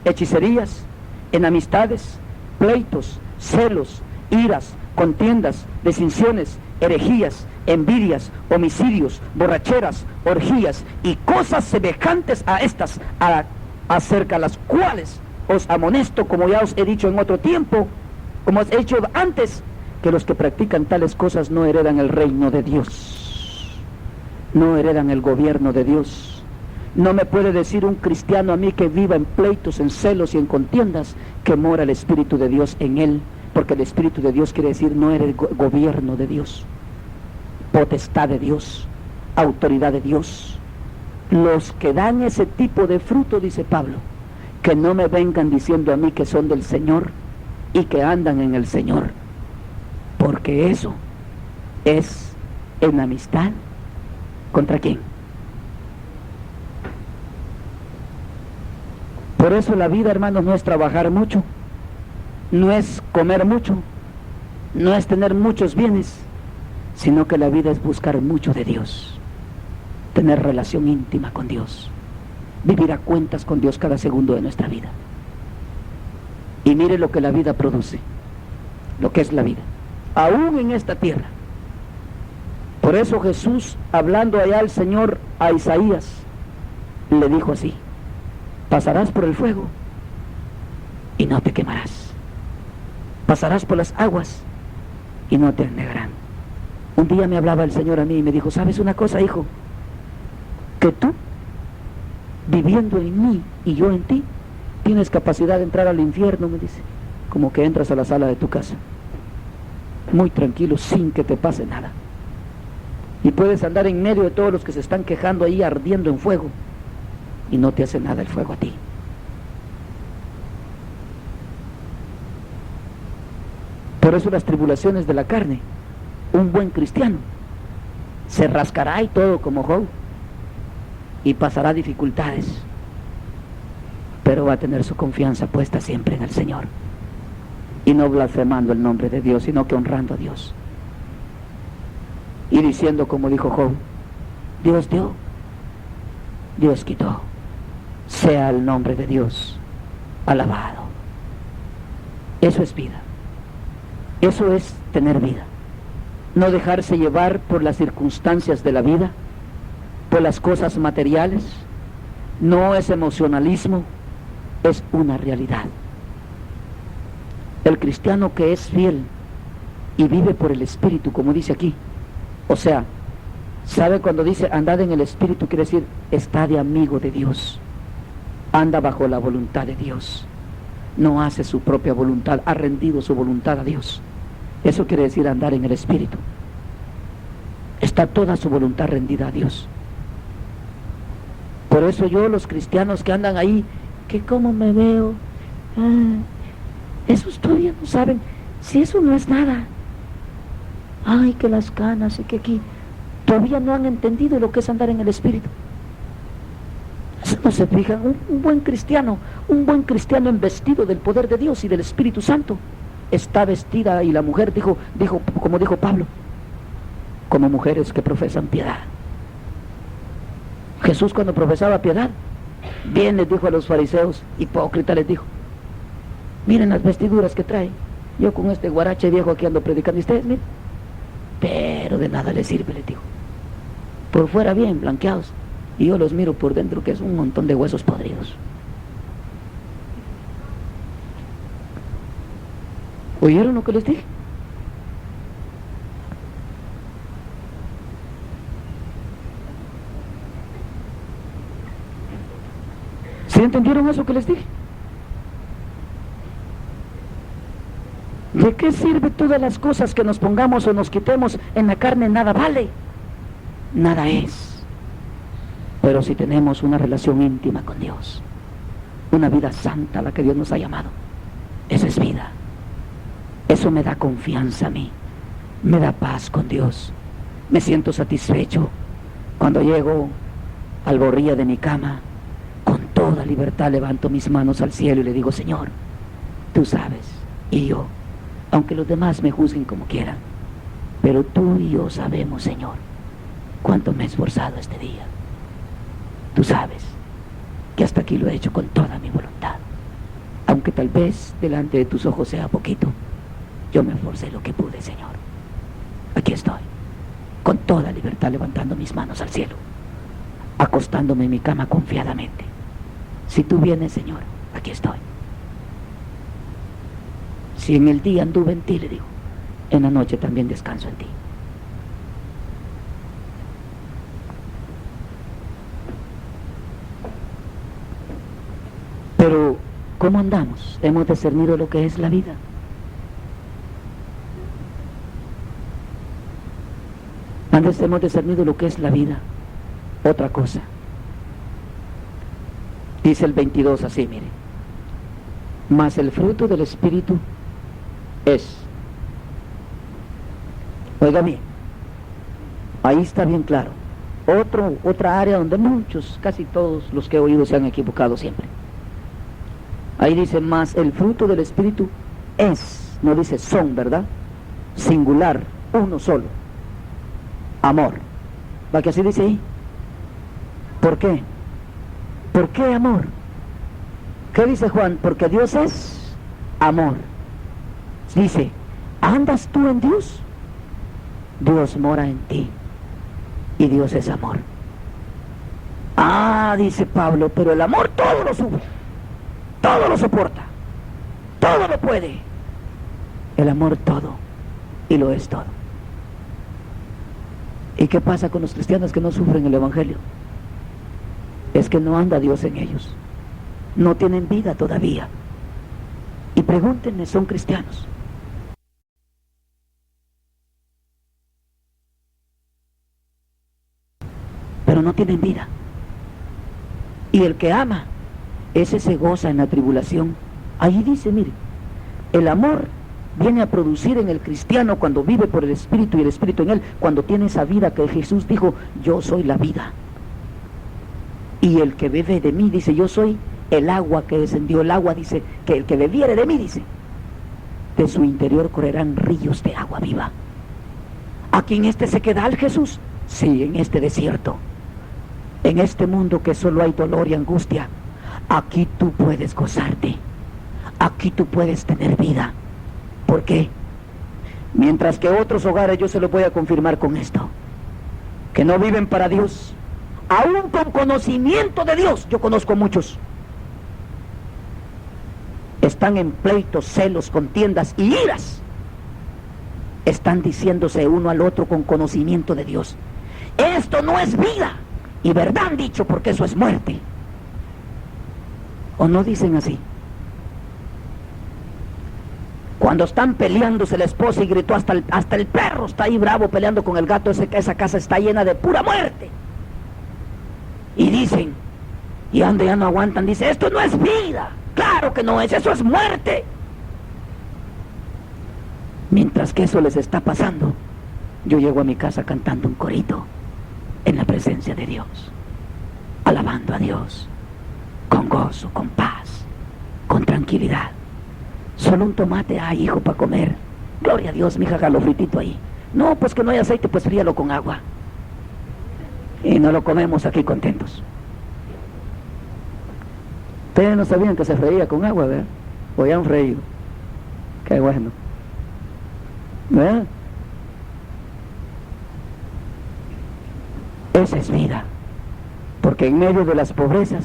hechicerías, enemistades, pleitos, celos, iras, contiendas, desinciones, herejías, envidias, homicidios, borracheras, orgías y cosas semejantes a estas, acerca de las cuales os amonesto, como ya os he dicho en otro tiempo, como os he dicho antes, que los que practican tales cosas no heredan el reino de Dios, no heredan el gobierno de Dios. No me puede decir un cristiano a mí que viva en pleitos, en celos y en contiendas, que mora el Espíritu de Dios en él, porque el Espíritu de Dios quiere decir no era el gobierno de Dios, potestad de Dios, autoridad de Dios. Los que dan ese tipo de fruto, dice Pablo, que no me vengan diciendo a mí que son del Señor y que andan en el Señor, porque eso es enemistad. ¿Contra quién? Por eso la vida, hermanos, no es trabajar mucho, no es comer mucho, no es tener muchos bienes, sino que la vida es buscar mucho de Dios, tener relación íntima con Dios, vivir a cuentas con Dios cada segundo de nuestra vida. Y mire lo que la vida produce. lo que es la vida, aún en esta tierra. Por eso Jesús, hablando allá al Señor a Isaías, le dijo así: pasarás por el fuego y no te quemarás, pasarás por las aguas y no te anegarán. Un día me hablaba el Señor a mí y me dijo: ¿sabes una cosa, hijo? Que tú, viviendo en mí y yo en ti, tienes capacidad de entrar al infierno, me dice, como que entras a la sala de tu casa, muy tranquilo, sin que te pase nada. Y puedes andar en medio de todos los que se están quejando ahí, ardiendo en fuego, y no te hace nada el fuego a ti. Por eso las tribulaciones de la carne, un buen cristiano se rascará y todo como Job, y pasará dificultades, pero va a tener su confianza puesta siempre en el Señor, y no blasfemando el nombre de Dios, sino que honrando a Dios, y diciendo como dijo Job: Dios dio, Dios quitó, sea el nombre de Dios alabado. Eso es vida, eso es tener vida. No dejarse llevar por las circunstancias de la vida, por las cosas materiales. No es emocionalismo, es una realidad. El cristiano que es fiel y vive por el Espíritu, como dice aquí, o sea, sabe cuando dice andad en el Espíritu, quiere decir está de amigo de Dios, anda bajo la voluntad de Dios, no hace su propia voluntad, ha rendido su voluntad a Dios. Eso quiere decir andar en el Espíritu. Está toda su voluntad rendida a Dios. Por eso yo, los cristianos que andan ahí, que cómo me veo, esos todavía no saben, si eso no es nada. Ay, que las canas y que aquí, todavía no han entendido lo que es andar en el Espíritu. Eso no se fijan. Un buen cristiano investido del poder de Dios y del Espíritu Santo, está vestida, y la mujer dijo, como dijo Pablo, como mujeres que profesan piedad. Jesús, cuando profesaba piedad, bien les dijo a los fariseos, hipócritas les dijo: miren las vestiduras que trae, yo con este guarache viejo aquí ando predicando, y ustedes miren, pero de nada les sirve, les dijo. Por fuera bien blanqueados, y yo los miro por dentro, que es un montón de huesos podridos. ¿Oyeron lo que les dije? ¿Sí entendieron eso que les dije? ¿De qué sirve todas las cosas que nos pongamos o nos quitemos en la carne? Nada vale, nada es. Pero si tenemos una relación íntima con Dios, una vida santa a la que Dios nos ha llamado, esa es vida. Eso me da confianza a mí, me da paz con Dios, me siento satisfecho cuando llego al borilla de mi cama. Con toda libertad levanto mis manos al cielo y le digo: Señor, tú sabes, y yo, aunque los demás me juzguen como quieran, pero tú y yo sabemos, Señor, cuánto me he esforzado este día. Tú sabes que hasta aquí lo he hecho con toda mi voluntad, aunque tal vez delante de tus ojos sea poquito. Yo me esforcé lo que pude, Señor. Aquí estoy, con toda libertad, levantando mis manos al cielo, acostándome en mi cama confiadamente. Si tú vienes, Señor, aquí estoy. Si en el día anduve en ti, le digo, en la noche también descanso en ti. Pero, ¿cómo andamos? ¿Hemos discernido lo que es la vida? Antes hemos discernido lo que es la vida. Otra cosa. Dice el 22 así, mire: mas el fruto del Espíritu es. Oiga bien, ahí está bien claro. Otra área donde muchos, casi todos los que he oído se han equivocado siempre. Ahí dice: mas el fruto del Espíritu es, no dice son, ¿verdad? Singular, uno solo. Amor. ¿Va que así dice ahí? ¿Por qué? ¿Por qué amor? ¿Qué dice Juan? Porque Dios es amor. Dice: ¿Andas tú en Dios? Dios mora en ti y Dios es amor. Ah, dice Pablo, pero el amor todo lo sufre, todo lo soporta, todo lo puede. El amor todo y lo es todo. ¿Y qué pasa con los cristianos que no sufren el evangelio? Es que no anda Dios en ellos, no tienen vida todavía. Y pregúntenme, son cristianos, pero no tienen vida. Y el que ama, ese se goza en la tribulación. Ahí dice, mire, el amor viene a producir en el cristiano cuando vive por el Espíritu y el Espíritu en él, cuando tiene esa vida que Jesús dijo, yo soy la vida. Y el que bebe de mí, dice, yo soy el agua que descendió. El agua dice que el que bebiere de mí, dice, de su interior correrán ríos de agua viva. ¿Aquí en este sequedal, Jesús? Sí, en este desierto. En este mundo que solo hay dolor y angustia, aquí tú puedes gozarte, aquí tú puedes tener vida. ¿Por qué? Mientras que otros hogares, yo se lo voy a confirmar con esto, que no viven para Dios, aún con conocimiento de Dios, yo conozco muchos, están en pleitos, celos, contiendas y iras, están diciéndose uno al otro con conocimiento de Dios, esto no es vida. Y verdad han dicho, porque eso es muerte. ¿O no dicen así? Cuando están peleándose la esposa y gritó, hasta el perro está ahí bravo peleando con el gato, esa casa está llena de pura muerte. Y dicen, y ande ya no aguantan, dice, esto no es vida. Claro que no es, eso es muerte. Mientras que eso les está pasando, yo llego a mi casa cantando un corito en la presencia de Dios, alabando a Dios, con gozo, con paz, con tranquilidad. Solo un tomate hay, hijo, para comer. Gloria a Dios, mija, jalo fritito ahí. No, pues que no hay aceite, pues fríalo con agua. Y no lo comemos aquí contentos. Ustedes no sabían que se freía con agua, ¿verdad? O ya han freído. Qué bueno. ¿Verdad? Esa es vida, porque en medio de las pobrezas,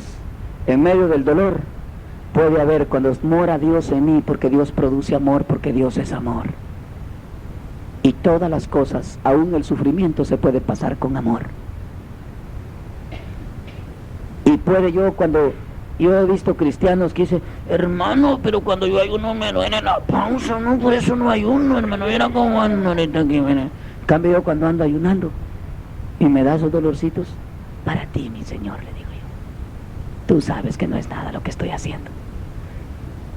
en medio del dolor, puede haber cuando mora Dios en mí, porque Dios produce amor, porque Dios es amor. Y todas las cosas, aún el sufrimiento, se puede pasar con amor. Y puede cuando yo he visto cristianos que dicen, hermano, pero cuando yo ayuno me duele la panza, no, por eso no ayuno, hermano, mira cómo ando ahorita aquí, mira. En cambio yo cuando ando ayunando, y me da esos dolorcitos, para ti, mi Señor, le digo yo. Tú sabes que no es nada lo que estoy haciendo.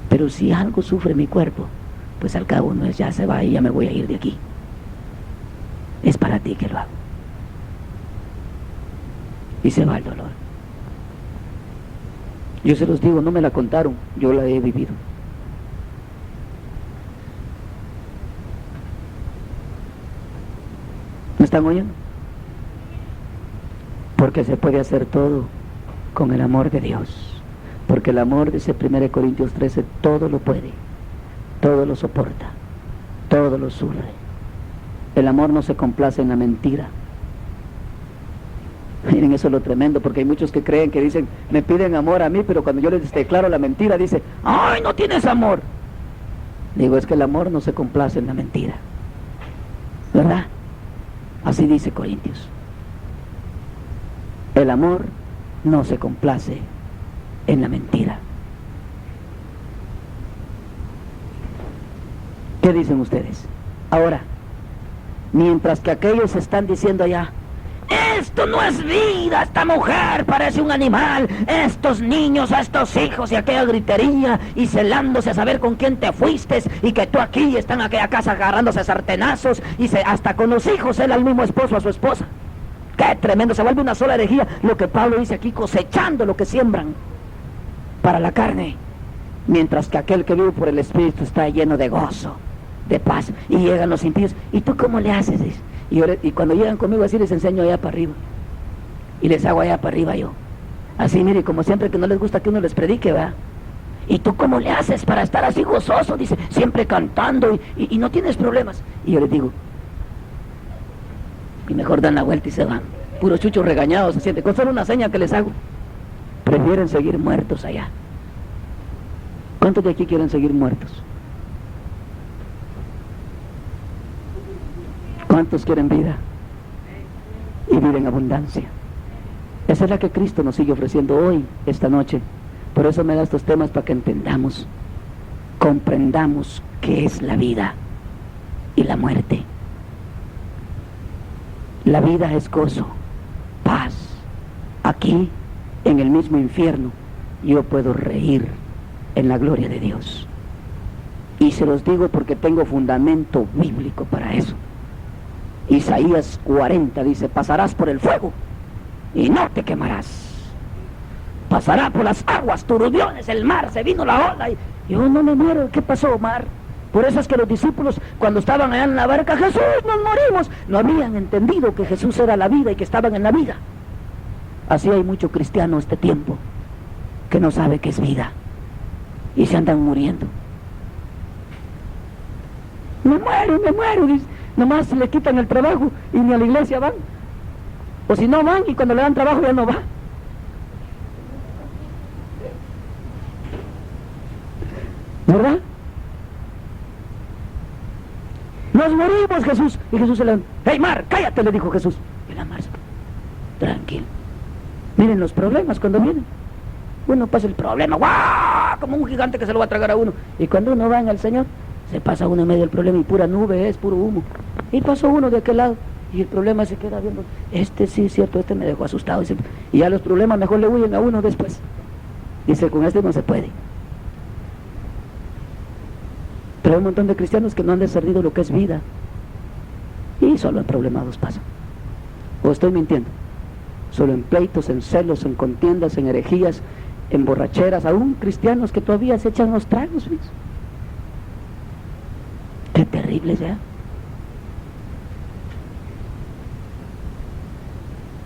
Pero si algo sufre mi cuerpo, pues al cabo no es ya se va y ya me voy a ir de aquí. Es para ti que lo hago. Y se va el dolor. Yo se los digo, no me la contaron, yo la he vivido. ¿Me están oyendo? Porque se puede hacer todo con el amor de Dios. Porque el amor, dice 1 Corintios 13, todo lo puede, todo lo soporta, todo lo sufre. El amor no se complace en la mentira. Miren, eso es lo tremendo, porque hay muchos que creen que dicen, me piden amor a mí, pero cuando yo les declaro la mentira, dice, ¡ay, no tienes amor! Digo, es que el amor no se complace en la mentira, ¿verdad? Así dice Corintios. El amor no se complace en la mentira. ¿Qué dicen ustedes? Ahora, mientras que aquellos están diciendo allá, esto no es vida, esta mujer parece un animal, estos niños, estos hijos y aquella gritería y celándose a saber con quién te fuiste y que tú aquí están en aquella casa agarrándose sartenazos y hasta con los hijos él al mismo esposo a su esposa. ¡Qué tremendo! Se vuelve una sola herejía lo que Pablo dice aquí, cosechando lo que siembran para la carne, mientras que aquel que vive por el Espíritu está lleno de gozo, de paz. Y llegan los impíos, ¿y tú cómo le haces? Y cuando llegan conmigo así les enseño allá para arriba y les hago allá para arriba yo así, mire, como siempre que no les gusta que uno les predique, ¿verdad? ¿y tú cómo le haces para estar así gozoso? Dice, siempre cantando y no tienes problemas. Y yo les digo, y mejor dan la vuelta y se van. Puros chuchos regañados se sienten, con solo una seña que les hago. Prefieren seguir muertos allá. ¿Cuántos de aquí quieren seguir muertos? ¿Cuántos quieren vida? Y vida en abundancia. Esa es la que Cristo nos sigue ofreciendo hoy, esta noche. Por eso me da estos temas, para que entendamos, comprendamos qué es la vida y la muerte. La vida es gozo, paz. Aquí, en el mismo infierno, yo puedo reír en la gloria de Dios. Y se los digo porque tengo fundamento bíblico para eso. Isaías 40 dice, pasarás por el fuego y no te quemarás. Pasará por las aguas, turbiones, el mar, se vino la ola y yo no me muero. ¿Qué pasó, mar? Por eso es que los discípulos, cuando estaban allá en la barca, Jesús, nos morimos, no habían entendido que Jesús era la vida y que estaban en la vida. Así hay mucho cristiano este tiempo que no sabe qué es vida y se andan muriendo. Me muero, dice. Nomás le quitan el trabajo y ni a la iglesia van. O si no van, y cuando le dan trabajo ya no va. ¿Verdad? Nos morimos, Jesús. Y Jesús se le... ¡Hey, mar, cállate!, le dijo Jesús. Y la mar, tranquilo. Miren los problemas cuando vienen. Uno pasa el problema, ¡guau!, como un gigante que se lo va a tragar a uno. Y cuando uno va en el Señor, se pasa uno en medio del problema y pura nube es, puro humo. Y pasó uno de aquel lado y el problema se queda viendo. Este sí, cierto, este me dejó asustado. Y ya los problemas mejor le huyen a uno después. Dice, con este no se puede. Pero hay un montón de cristianos que no han discernido lo que es vida. Y solo en problemados pasan. ¿O estoy mintiendo? Solo en pleitos, en celos, en contiendas, en herejías, en borracheras. Aún cristianos que todavía se echan los tragos, ¿ves? Qué terrible ya.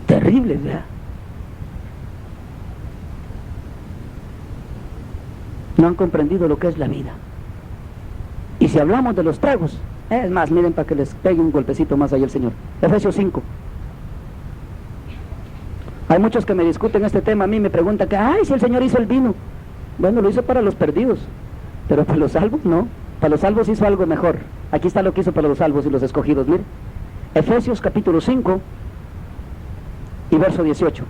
Terrible ya. No han comprendido lo que es la vida. Y si hablamos de los tragos, es más, miren para que les pegue un golpecito más ahí el Señor. Efesios 5. Hay muchos que me discuten este tema, a mí me preguntan que, ay, si el Señor hizo el vino. Bueno, lo hizo para los perdidos, pero para los salvos no. Para los salvos hizo algo mejor. Aquí está lo que hizo para los salvos y los escogidos, miren. Efesios capítulo 5 y verso 18.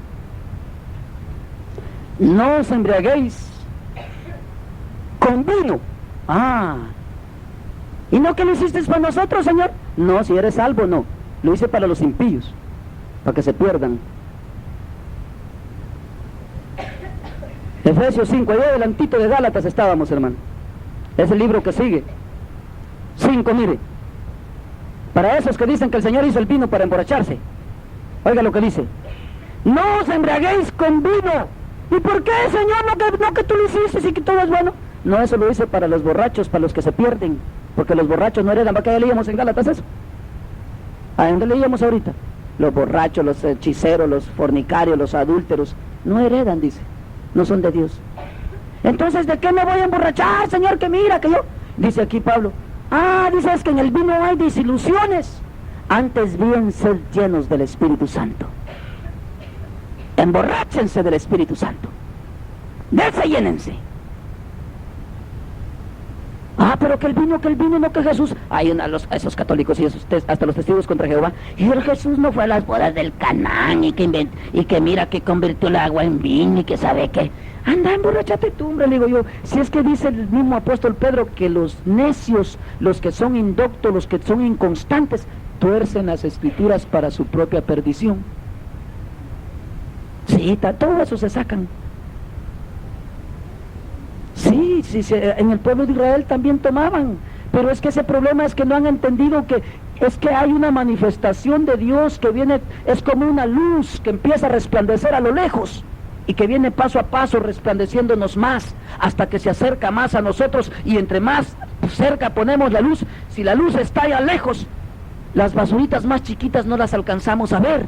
No os embriaguéis con vino. ¿Y no que lo hiciste para nosotros, Señor? No, si eres salvo, no. Lo hice para los impíos, para que se pierdan. Efesios 5, allá adelantito de Gálatas estábamos, hermano. Es el libro que sigue. 5, mire. Para esos que dicen que el Señor hizo el vino para emborracharse. Oiga lo que dice. No os embriaguéis con vino. ¿Y por qué, Señor? No que tú lo hiciste y que todo es bueno. No, eso lo hice para los borrachos, para los que se pierden. Porque los borrachos no heredan. ¿Para qué leíamos en Gálatas eso? ¿A dónde leíamos ahorita? Los borrachos, los hechiceros, los fornicarios, los adúlteros. No heredan, dice. No son de Dios. Entonces, ¿de qué me voy a emborrachar, Señor? Que mira, que yo... Dice aquí Pablo. Dice, es que en el vino hay desilusiones. Antes bien, sed llenos del Espíritu Santo. Emborráchense del Espíritu Santo. De ese llénense. Pero que el vino, no que Jesús. Hay esos católicos y hasta los testigos contra Jehová. Y el Jesús no fue a las bodas del Canaán y que mira que convirtió el agua en vino y que sabe que. Anda, emborráchate tú, hombre, le digo yo. Si es que dice el mismo apóstol Pedro que los necios, los que son indoctos, los que son inconstantes, tuercen las escrituras para su propia perdición. Sí, todo eso se sacan. Sí, en el pueblo de Israel también tomaban, pero es que ese problema es que no han entendido que es que hay una manifestación de Dios que viene, es como una luz que empieza a resplandecer a lo lejos y que viene paso a paso resplandeciéndonos más hasta que se acerca más a nosotros, y entre más cerca ponemos la luz, si la luz está allá lejos, las basuritas más chiquitas no las alcanzamos a ver,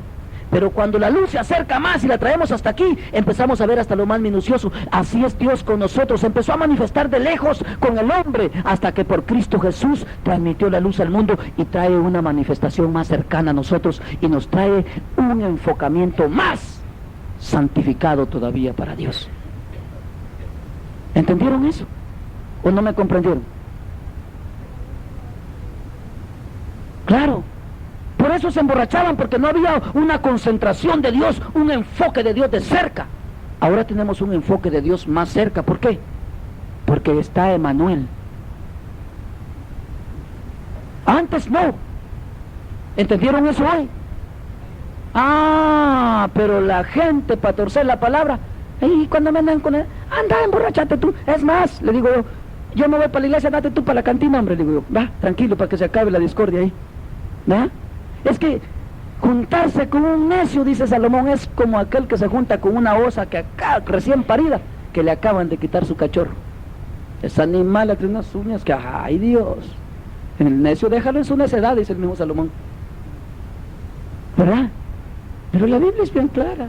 Pero cuando la luz se acerca más y la traemos hasta aquí, empezamos a ver hasta lo más minucioso. Así es Dios con nosotros. Empezó a manifestar de lejos con el hombre, hasta que por Cristo Jesús transmitió la luz al mundo y trae una manifestación más cercana a nosotros y nos trae un enfocamiento más santificado todavía para Dios. ¿Entendieron eso? ¿O no me comprendieron? Claro. Por eso se emborrachaban, porque no había una concentración de Dios, un enfoque de Dios de cerca. Ahora tenemos un enfoque de Dios más cerca. ¿Por qué? Porque está Emanuel. Antes no. ¿Entendieron eso hoy? Ah, pero la gente, para torcer la palabra, y cuando me andan con él, anda, emborrachate tú. Es más, le digo yo me voy para la iglesia, date tú para la cantina, hombre, le digo yo. Va, tranquilo, para que se acabe la discordia ahí. ¿Verdad? Es que juntarse con un necio, dice Salomón, es como aquel que se junta con una osa que acá, recién parida, que le acaban de quitar su cachorro. Ese animal tiene unas uñas que, ¡ay Dios! El necio, déjalo en su necedad, dice el mismo Salomón. ¿Verdad? Pero la Biblia es bien clara.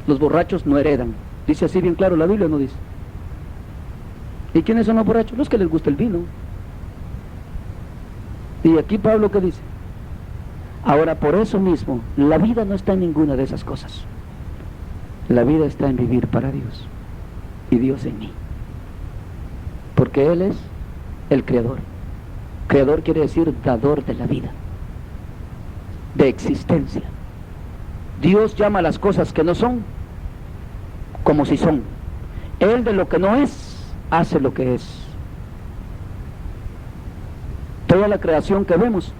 Los borrachos no heredan. Dice así bien claro la Biblia, ¿no dice? ¿Y quiénes son los borrachos? Los que les gusta el vino. Y aquí Pablo, ¿qué dice? Ahora, por eso mismo, la vida no está en ninguna de esas cosas. La vida está en vivir para Dios y Dios en mí. Porque Él es el Creador. Creador quiere decir dador de la vida, de existencia. Dios llama a las cosas que no son como si son. Él de lo que no es, hace lo que es. Toda la creación que vemos,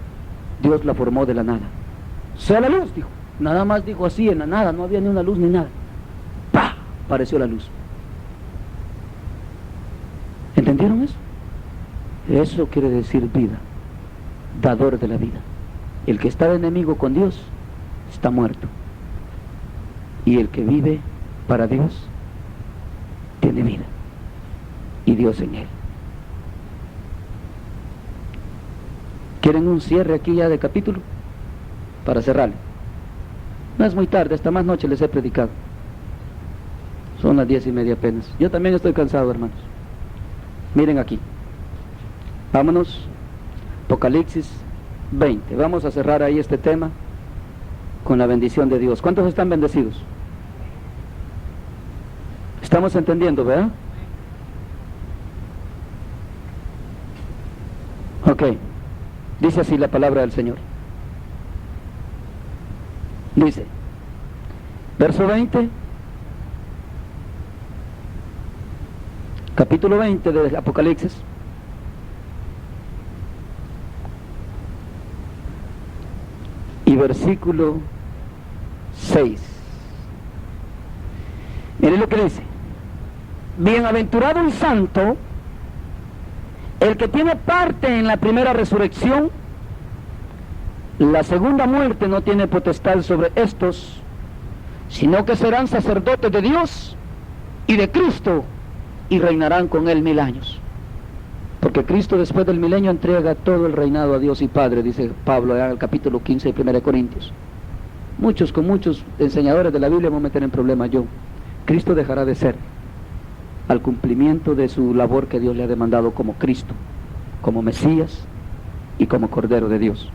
Dios la formó de la nada. Sea la luz, dijo. Nada más dijo así, en la nada, no había ni una luz ni nada. ¡Pah! Apareció la luz. ¿Entendieron eso? Eso quiere decir vida, dador de la vida. El que está de enemigo con Dios está muerto. Y el que vive para Dios tiene vida. Y Dios en él. ¿Quieren un cierre aquí ya de capítulo? Para cerrarle. No es muy tarde, esta más noche les he predicado. Son las 10:30 apenas. Yo también estoy cansado, hermanos. Miren aquí. Vámonos. Apocalipsis 20. Vamos a cerrar ahí este tema con la bendición de Dios. ¿Cuántos están bendecidos? Estamos entendiendo, ¿verdad? Ok. Dice así la palabra del Señor. Dice, verso 20, capítulo 20 de Apocalipsis. Y versículo 6. Miren lo que dice. Bienaventurado y santo el que tiene parte en la primera resurrección. La segunda muerte no tiene potestad sobre estos, sino que serán sacerdotes de Dios y de Cristo, y reinarán con él 1000 años. Porque Cristo después del milenio entrega todo el reinado a Dios y Padre, dice Pablo en el capítulo 15 de 1 Corintios. Con muchos enseñadores de la Biblia me voy a meter en problemas yo. Cristo dejará de ser al cumplimiento de su labor que Dios le ha demandado como Cristo, como Mesías y como Cordero de Dios,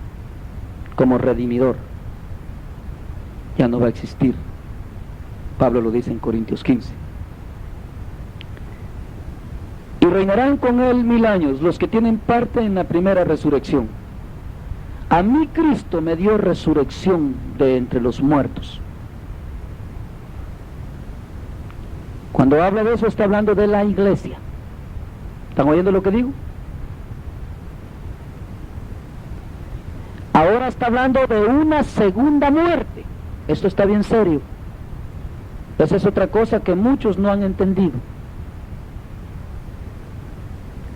como redimidor. Ya no va a existir. Pablo lo dice en Corintios 15. Y reinarán con él 1000 años los que tienen parte en la primera resurrección. A mí Cristo me dio resurrección de entre los muertos. Cuando habla de eso está hablando de la iglesia. ¿Están oyendo lo que digo? Ahora está hablando de una segunda muerte. Esto está bien serio. Esa es otra cosa que muchos no han entendido.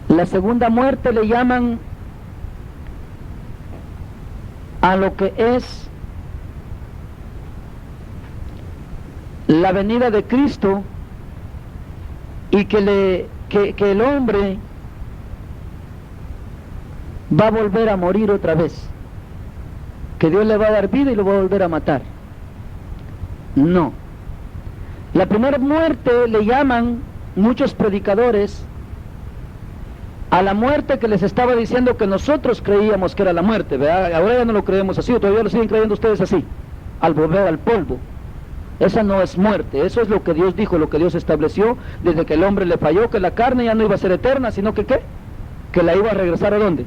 La segunda muerte le llaman a lo que es la venida de Cristo, y que el hombre va a volver a morir otra vez, que Dios le va a dar vida y lo va a volver a matar. No. La primera muerte le llaman muchos predicadores a la muerte que les estaba diciendo que nosotros creíamos que era la muerte, ¿verdad? Ahora ya no lo creemos así, o todavía lo siguen creyendo ustedes así, al volver al polvo. Esa no es muerte, eso es lo que Dios dijo, lo que Dios estableció desde que el hombre le falló, que la carne ya no iba a ser eterna, sino que ¿qué? Que la iba a regresar ¿a dónde?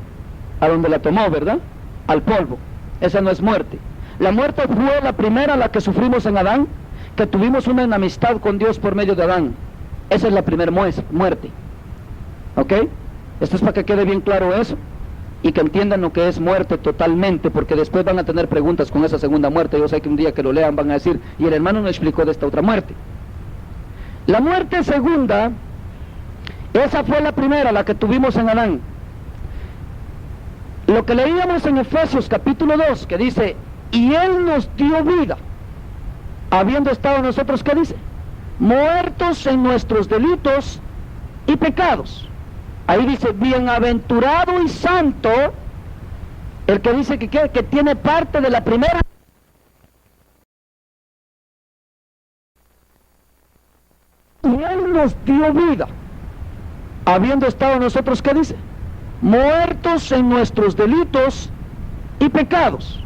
A donde la tomó, ¿verdad? Al polvo. Esa no es muerte. La muerte fue la primera, la que sufrimos en Adán, que tuvimos una enemistad con Dios por medio de Adán. Esa es la primera muerte. ¿Ok? Esto es para que quede bien claro eso y que entiendan lo que es muerte totalmente, porque después van a tener preguntas con esa segunda muerte. Yo sé que un día que lo lean van a decir, y el hermano no explicó de esta otra muerte. La muerte segunda, esa fue la primera, la que tuvimos en Adán. Lo que leíamos en Efesios capítulo 2, que dice, y Él nos dio vida, habiendo estado nosotros, ¿qué dice? Muertos en nuestros delitos y pecados. Ahí dice, bienaventurado y santo, el que dice que tiene parte de la primera. Y Él nos dio vida, habiendo estado nosotros, ¿qué dice? Muertos en nuestros delitos y pecados.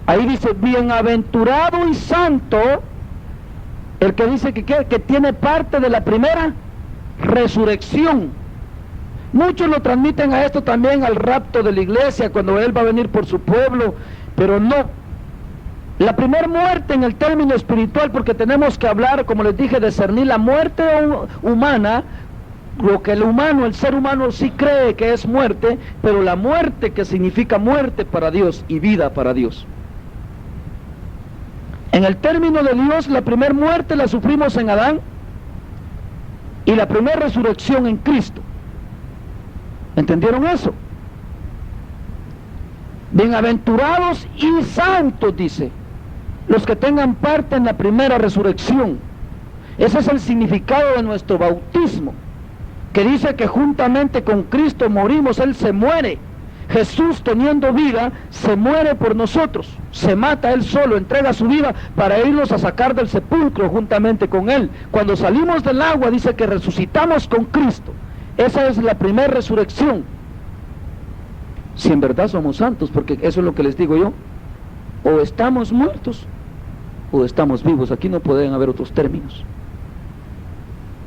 Ahí dice, bienaventurado y santo, el que dice que tiene parte de la primera resurrección. Muchos lo transmiten a esto también, al rapto de la iglesia, cuando Él va a venir por su pueblo, pero no. La primera muerte en el término espiritual, porque tenemos que hablar, como les dije, discernir la muerte humana, lo que el ser humano sí cree que es muerte, pero la muerte que significa muerte para Dios y vida para Dios. En el término de Dios, la primera muerte la sufrimos en Adán y la primera resurrección en Cristo. ¿Entendieron eso? Bienaventurados y santos, dice, los que tengan parte en la primera resurrección. Ese es el significado de nuestro bautismo, que dice que juntamente con Cristo morimos, Él se muere. Jesús, teniendo vida, se muere por nosotros, se mata Él solo, entrega su vida para irnos a sacar del sepulcro juntamente con Él. Cuando salimos del agua, dice que resucitamos con Cristo. Esa es la primera resurrección. Si en verdad somos santos, porque eso es lo que les digo yo, o estamos muertos o estamos vivos. Aquí no pueden haber otros términos,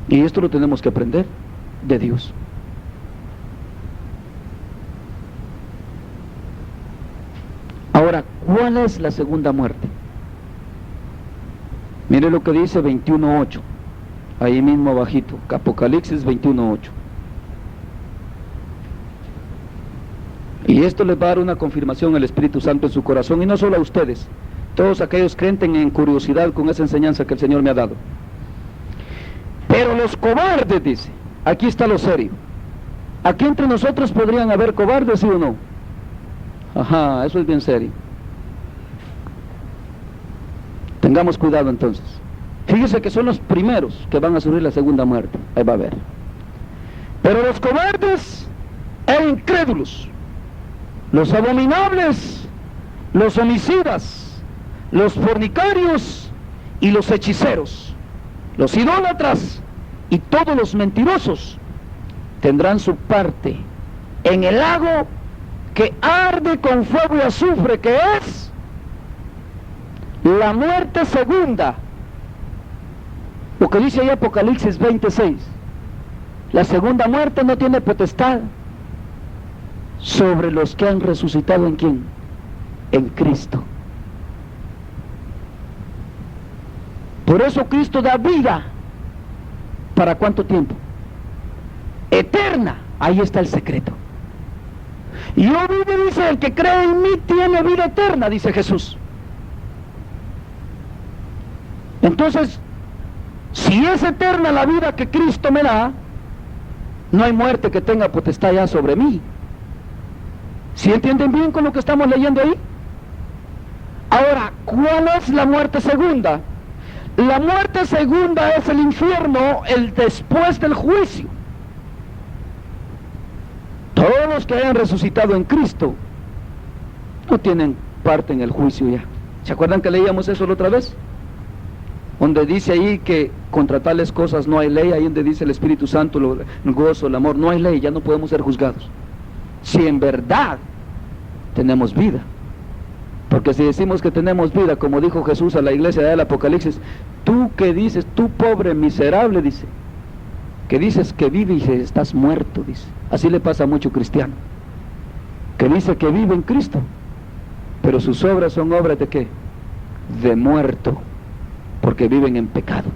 y esto lo tenemos que aprender de Dios. Ahora, ¿cuál es la segunda muerte? Mire lo que dice 21.8, ahí mismo abajito, Apocalipsis 21.8. Y esto les va a dar una confirmación el Espíritu Santo en su corazón, y no solo a ustedes, todos aquellos que entren en curiosidad con esa enseñanza que el Señor me ha dado. Pero los cobardes, dice, aquí está lo serio. Aquí entre nosotros podrían haber cobardes, ¿sí o no? Ajá, eso es bien serio. Tengamos cuidado entonces. Fíjese que son los primeros que van a sufrir la segunda muerte. Ahí va a ver. Pero los cobardes e incrédulos, los abominables, los homicidas, los fornicarios y los hechiceros, los idólatras y todos los mentirosos tendrán su parte en el lago que arde con fuego y azufre, que es la muerte segunda. Lo que dice ahí Apocalipsis 26. La segunda muerte no tiene potestad sobre los que han resucitado. ¿En quién? En Cristo. Por eso Cristo da vida. ¿Para cuánto tiempo? Eterna. Ahí está el secreto. Y yo vivo, dice, el que cree en mí tiene vida eterna, dice Jesús. Entonces, si es eterna la vida que Cristo me da, no hay muerte que tenga potestad ya sobre mí. ¿Sí entienden bien con lo que estamos leyendo ahí? Ahora, ¿cuál es la muerte segunda? La muerte segunda es el infierno, el después del juicio. Todos los que hayan resucitado en Cristo no tienen parte en el juicio ya. ¿Se acuerdan que leíamos eso la otra vez? Donde dice ahí que contra tales cosas no hay ley, ahí donde dice el Espíritu Santo, el gozo, el amor, no hay ley, ya no podemos ser juzgados. Si en verdad tenemos vida. Porque si decimos que tenemos vida, como dijo Jesús a la iglesia del Apocalipsis, tú que dices, tú pobre miserable, dice, que dices que vive y estás muerto, dice. Así le pasa a mucho cristiano, que dice que vive en Cristo, pero sus obras son obras de ¿qué? De muerto, porque viven en pecado.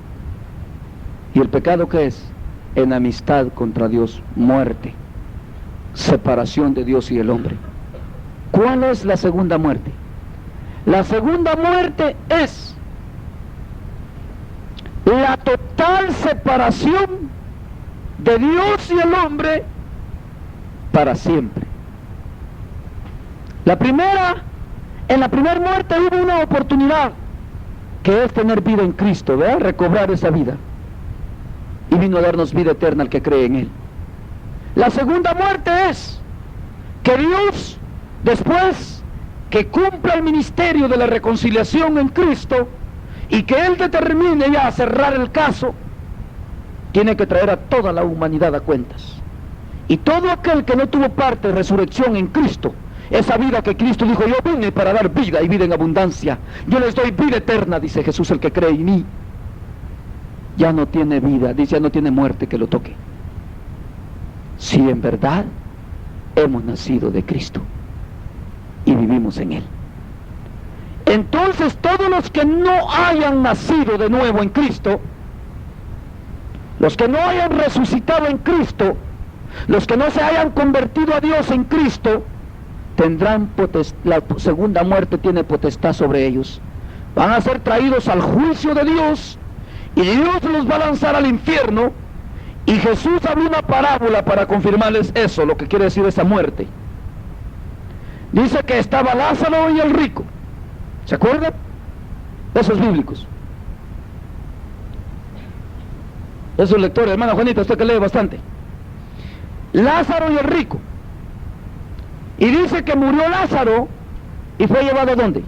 ¿Y el pecado qué es? Enemistad contra Dios, muerte, separación de Dios y el hombre. ¿Cuál es la segunda muerte? La segunda muerte es la total separación de Dios y el hombre para siempre. En la primera muerte hubo una oportunidad, que es tener vida en Cristo, ¿verdad? Recobrar esa vida. Y vino a darnos vida eterna al que cree en Él. La segunda muerte es que Dios, después que cumpla el ministerio de la reconciliación en Cristo y que Él determine ya a cerrar el caso, tiene que traer a toda la humanidad a cuentas. Y todo aquel que no tuvo parte de resurrección en Cristo, esa vida que Cristo dijo, yo vine para dar vida y vida en abundancia, yo les doy vida eterna, dice Jesús, el que cree en mí, ya no tiene vida, dice, ya no tiene muerte que lo toque. Si en verdad hemos nacido de Cristo y vivimos en Él. Entonces todos los que no hayan nacido de nuevo en Cristo, los que no hayan resucitado en Cristo, los que no se hayan convertido a Dios en Cristo, tendrán la segunda muerte tiene potestad sobre ellos. Van a ser traídos al juicio de Dios y Dios los va a lanzar al infierno. Y Jesús abrió una parábola para confirmarles eso, lo que quiere decir esa muerte. Dice que estaba Lázaro y el rico. ¿Se acuerdan? Esos bíblicos. Esos lectores, hermana Juanita, usted que lee bastante. Lázaro y el rico. Y dice que murió Lázaro y fue llevado ¿a dónde?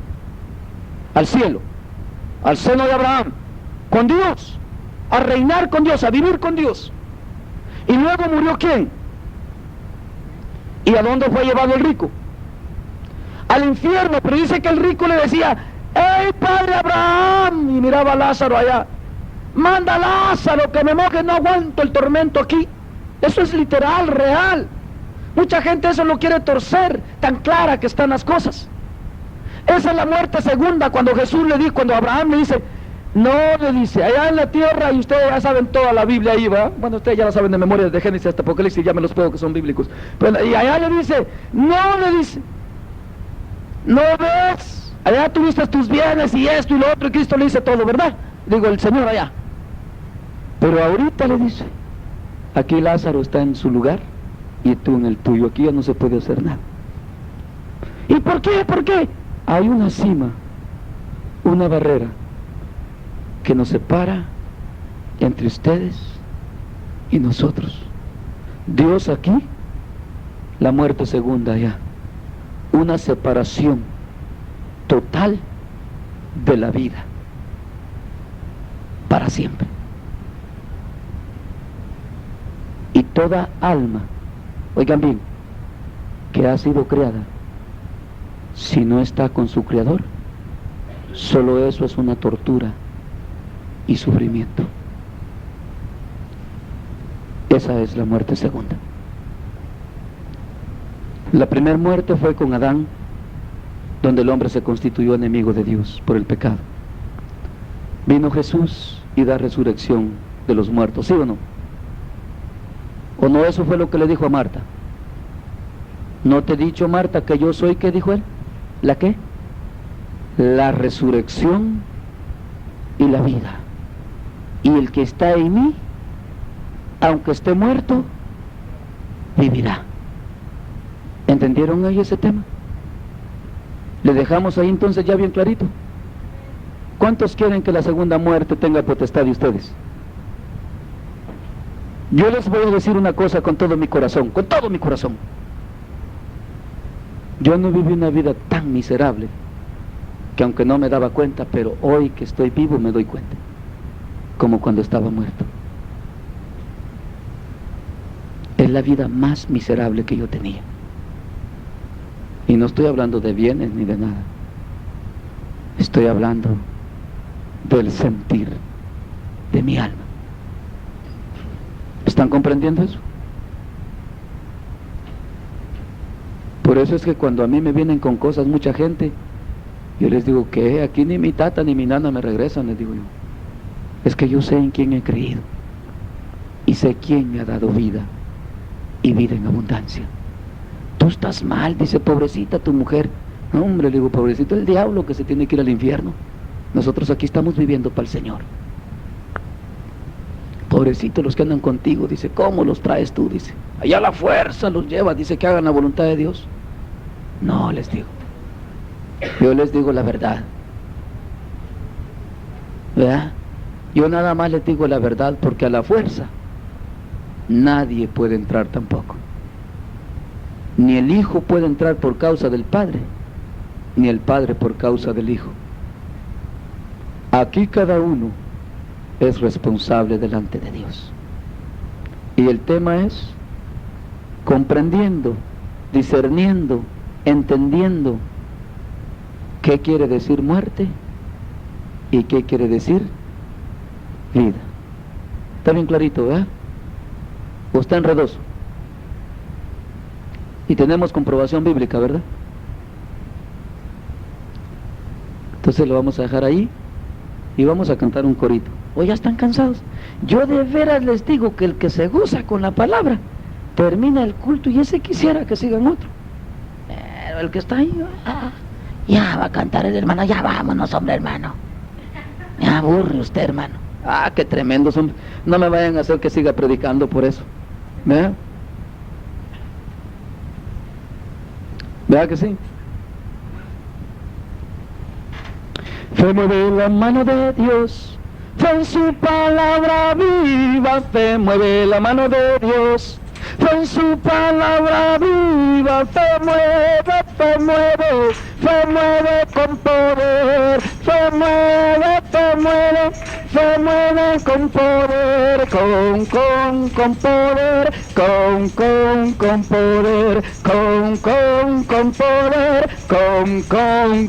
Al cielo, al seno de Abraham, con Dios, a reinar con Dios, a vivir con Dios. Y luego murió ¿quién? ¿Y a dónde fue llevado el rico? Al infierno. Pero dice que el rico le decía, ¡hey, padre Abraham! Y miraba a Lázaro allá, manda a Lázaro que me moje, no aguanto el tormento aquí. Eso es literal, real. Mucha gente eso lo quiere torcer, tan clara que están las cosas. Esa es la muerte segunda, cuando Jesús le dijo, cuando Abraham le dice, no, le dice, allá en la tierra, y ustedes ya saben toda la Biblia ahí, ¿va? Bueno, ustedes ya la saben de memoria, desde Génesis hasta Apocalipsis, ya me los puedo que son bíblicos. Pero, y allá le dice, no, le dice, no ves, allá tuviste tus bienes y esto y lo otro, y Cristo le dice todo, ¿verdad? Digo, el Señor allá. Pero ahorita le dice, aquí Lázaro está en su lugar y tú en el tuyo, aquí ya no se puede hacer nada. ¿Y por qué? ¿Por qué? Hay una cima, una barrera que nos separa entre ustedes y nosotros. Dios aquí, la muerte segunda allá, una separación total de la vida para siempre. Y toda alma, oigan bien, que ha sido creada, si no está con su Creador, solo eso es una tortura y sufrimiento. Esa es la muerte segunda. La primera muerte fue con Adán, donde el hombre se constituyó enemigo de Dios por el pecado. Vino Jesús y da resurrección de los muertos, ¿sí o no? ¿O no eso fue lo que le dijo a Marta? ¿No te he dicho, Marta, que yo soy, qué dijo él? ¿La qué? La resurrección y la vida. Y el que está en mí, aunque esté muerto, vivirá. ¿Entendieron ahí ese tema? Le dejamos ahí entonces ya bien clarito. ¿Cuántos quieren que la segunda muerte tenga potestad de ustedes? Yo les voy a decir una cosa con todo mi corazón, con todo mi corazón. Yo no viví una vida tan miserable que aunque no me daba cuenta, pero hoy que estoy vivo me doy cuenta, como cuando estaba muerto. Es la vida más miserable que yo tenía. Y no estoy hablando de bienes ni de nada. Estoy hablando del sentir de mi alma. ¿Están comprendiendo eso? Por eso es que cuando a mí me vienen con cosas mucha gente, yo les digo que aquí ni mi tata ni mi nana me regresan, les digo yo. Es que yo sé en quién he creído y sé quién me ha dado vida y vida en abundancia. Tú estás mal, dice, pobrecita tu mujer. No, hombre, le digo, pobrecito el diablo que se tiene que ir al infierno. Nosotros aquí estamos viviendo para el Señor. Pobrecito los que andan contigo, dice, ¿cómo los traes tú? Dice, allá la fuerza los lleva, dice que hagan la voluntad de Dios. No, les digo, yo les digo la verdad, ¿verdad? Yo nada más les digo la verdad, porque a la fuerza nadie puede entrar tampoco. Ni el Hijo puede entrar por causa del Padre, ni el Padre por causa del Hijo. Aquí cada uno es responsable delante de Dios. Y el tema es comprendiendo, discerniendo, entendiendo qué quiere decir muerte y qué quiere decir vida. Está bien clarito, ¿verdad? ¿O está enredoso? Y tenemos comprobación bíblica, ¿verdad? Entonces lo vamos a dejar ahí y vamos a cantar un corito. ¿O ya están cansados? Yo de veras les digo que el que se goza con la palabra termina el culto y ese quisiera que sigan otro. Pero el que está ahí, ya va a cantar el hermano, ya vámonos, hombre, hermano. Me aburre usted, hermano. Qué tremendos son. No me vayan a hacer que siga predicando por eso. ¿Verdad? ¿Verdad que sí? Fe mueve la mano de Dios, fe en su palabra viva, fe mueve la mano de Dios, fe en su palabra viva, fe mueve, fe mueve, fe mueve con poder, fe mueve, fe mueve, fe mueve con poder, con poder, con poder, con poder,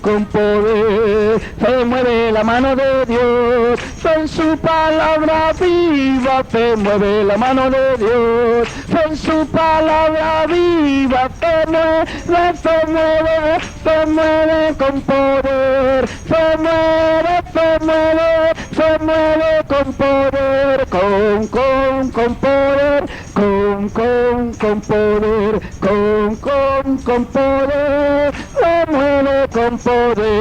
con poder, fe mueve la mano de Dios, fe en su palabra viva, fe mueve la mano de Dios, fe en su palabra viva, fe mueve, fe mueve, fe mueve con poder, fe mueve, fe mueve, fe mueve con poder, con poder, con poder, con poder, fe mueve con poder.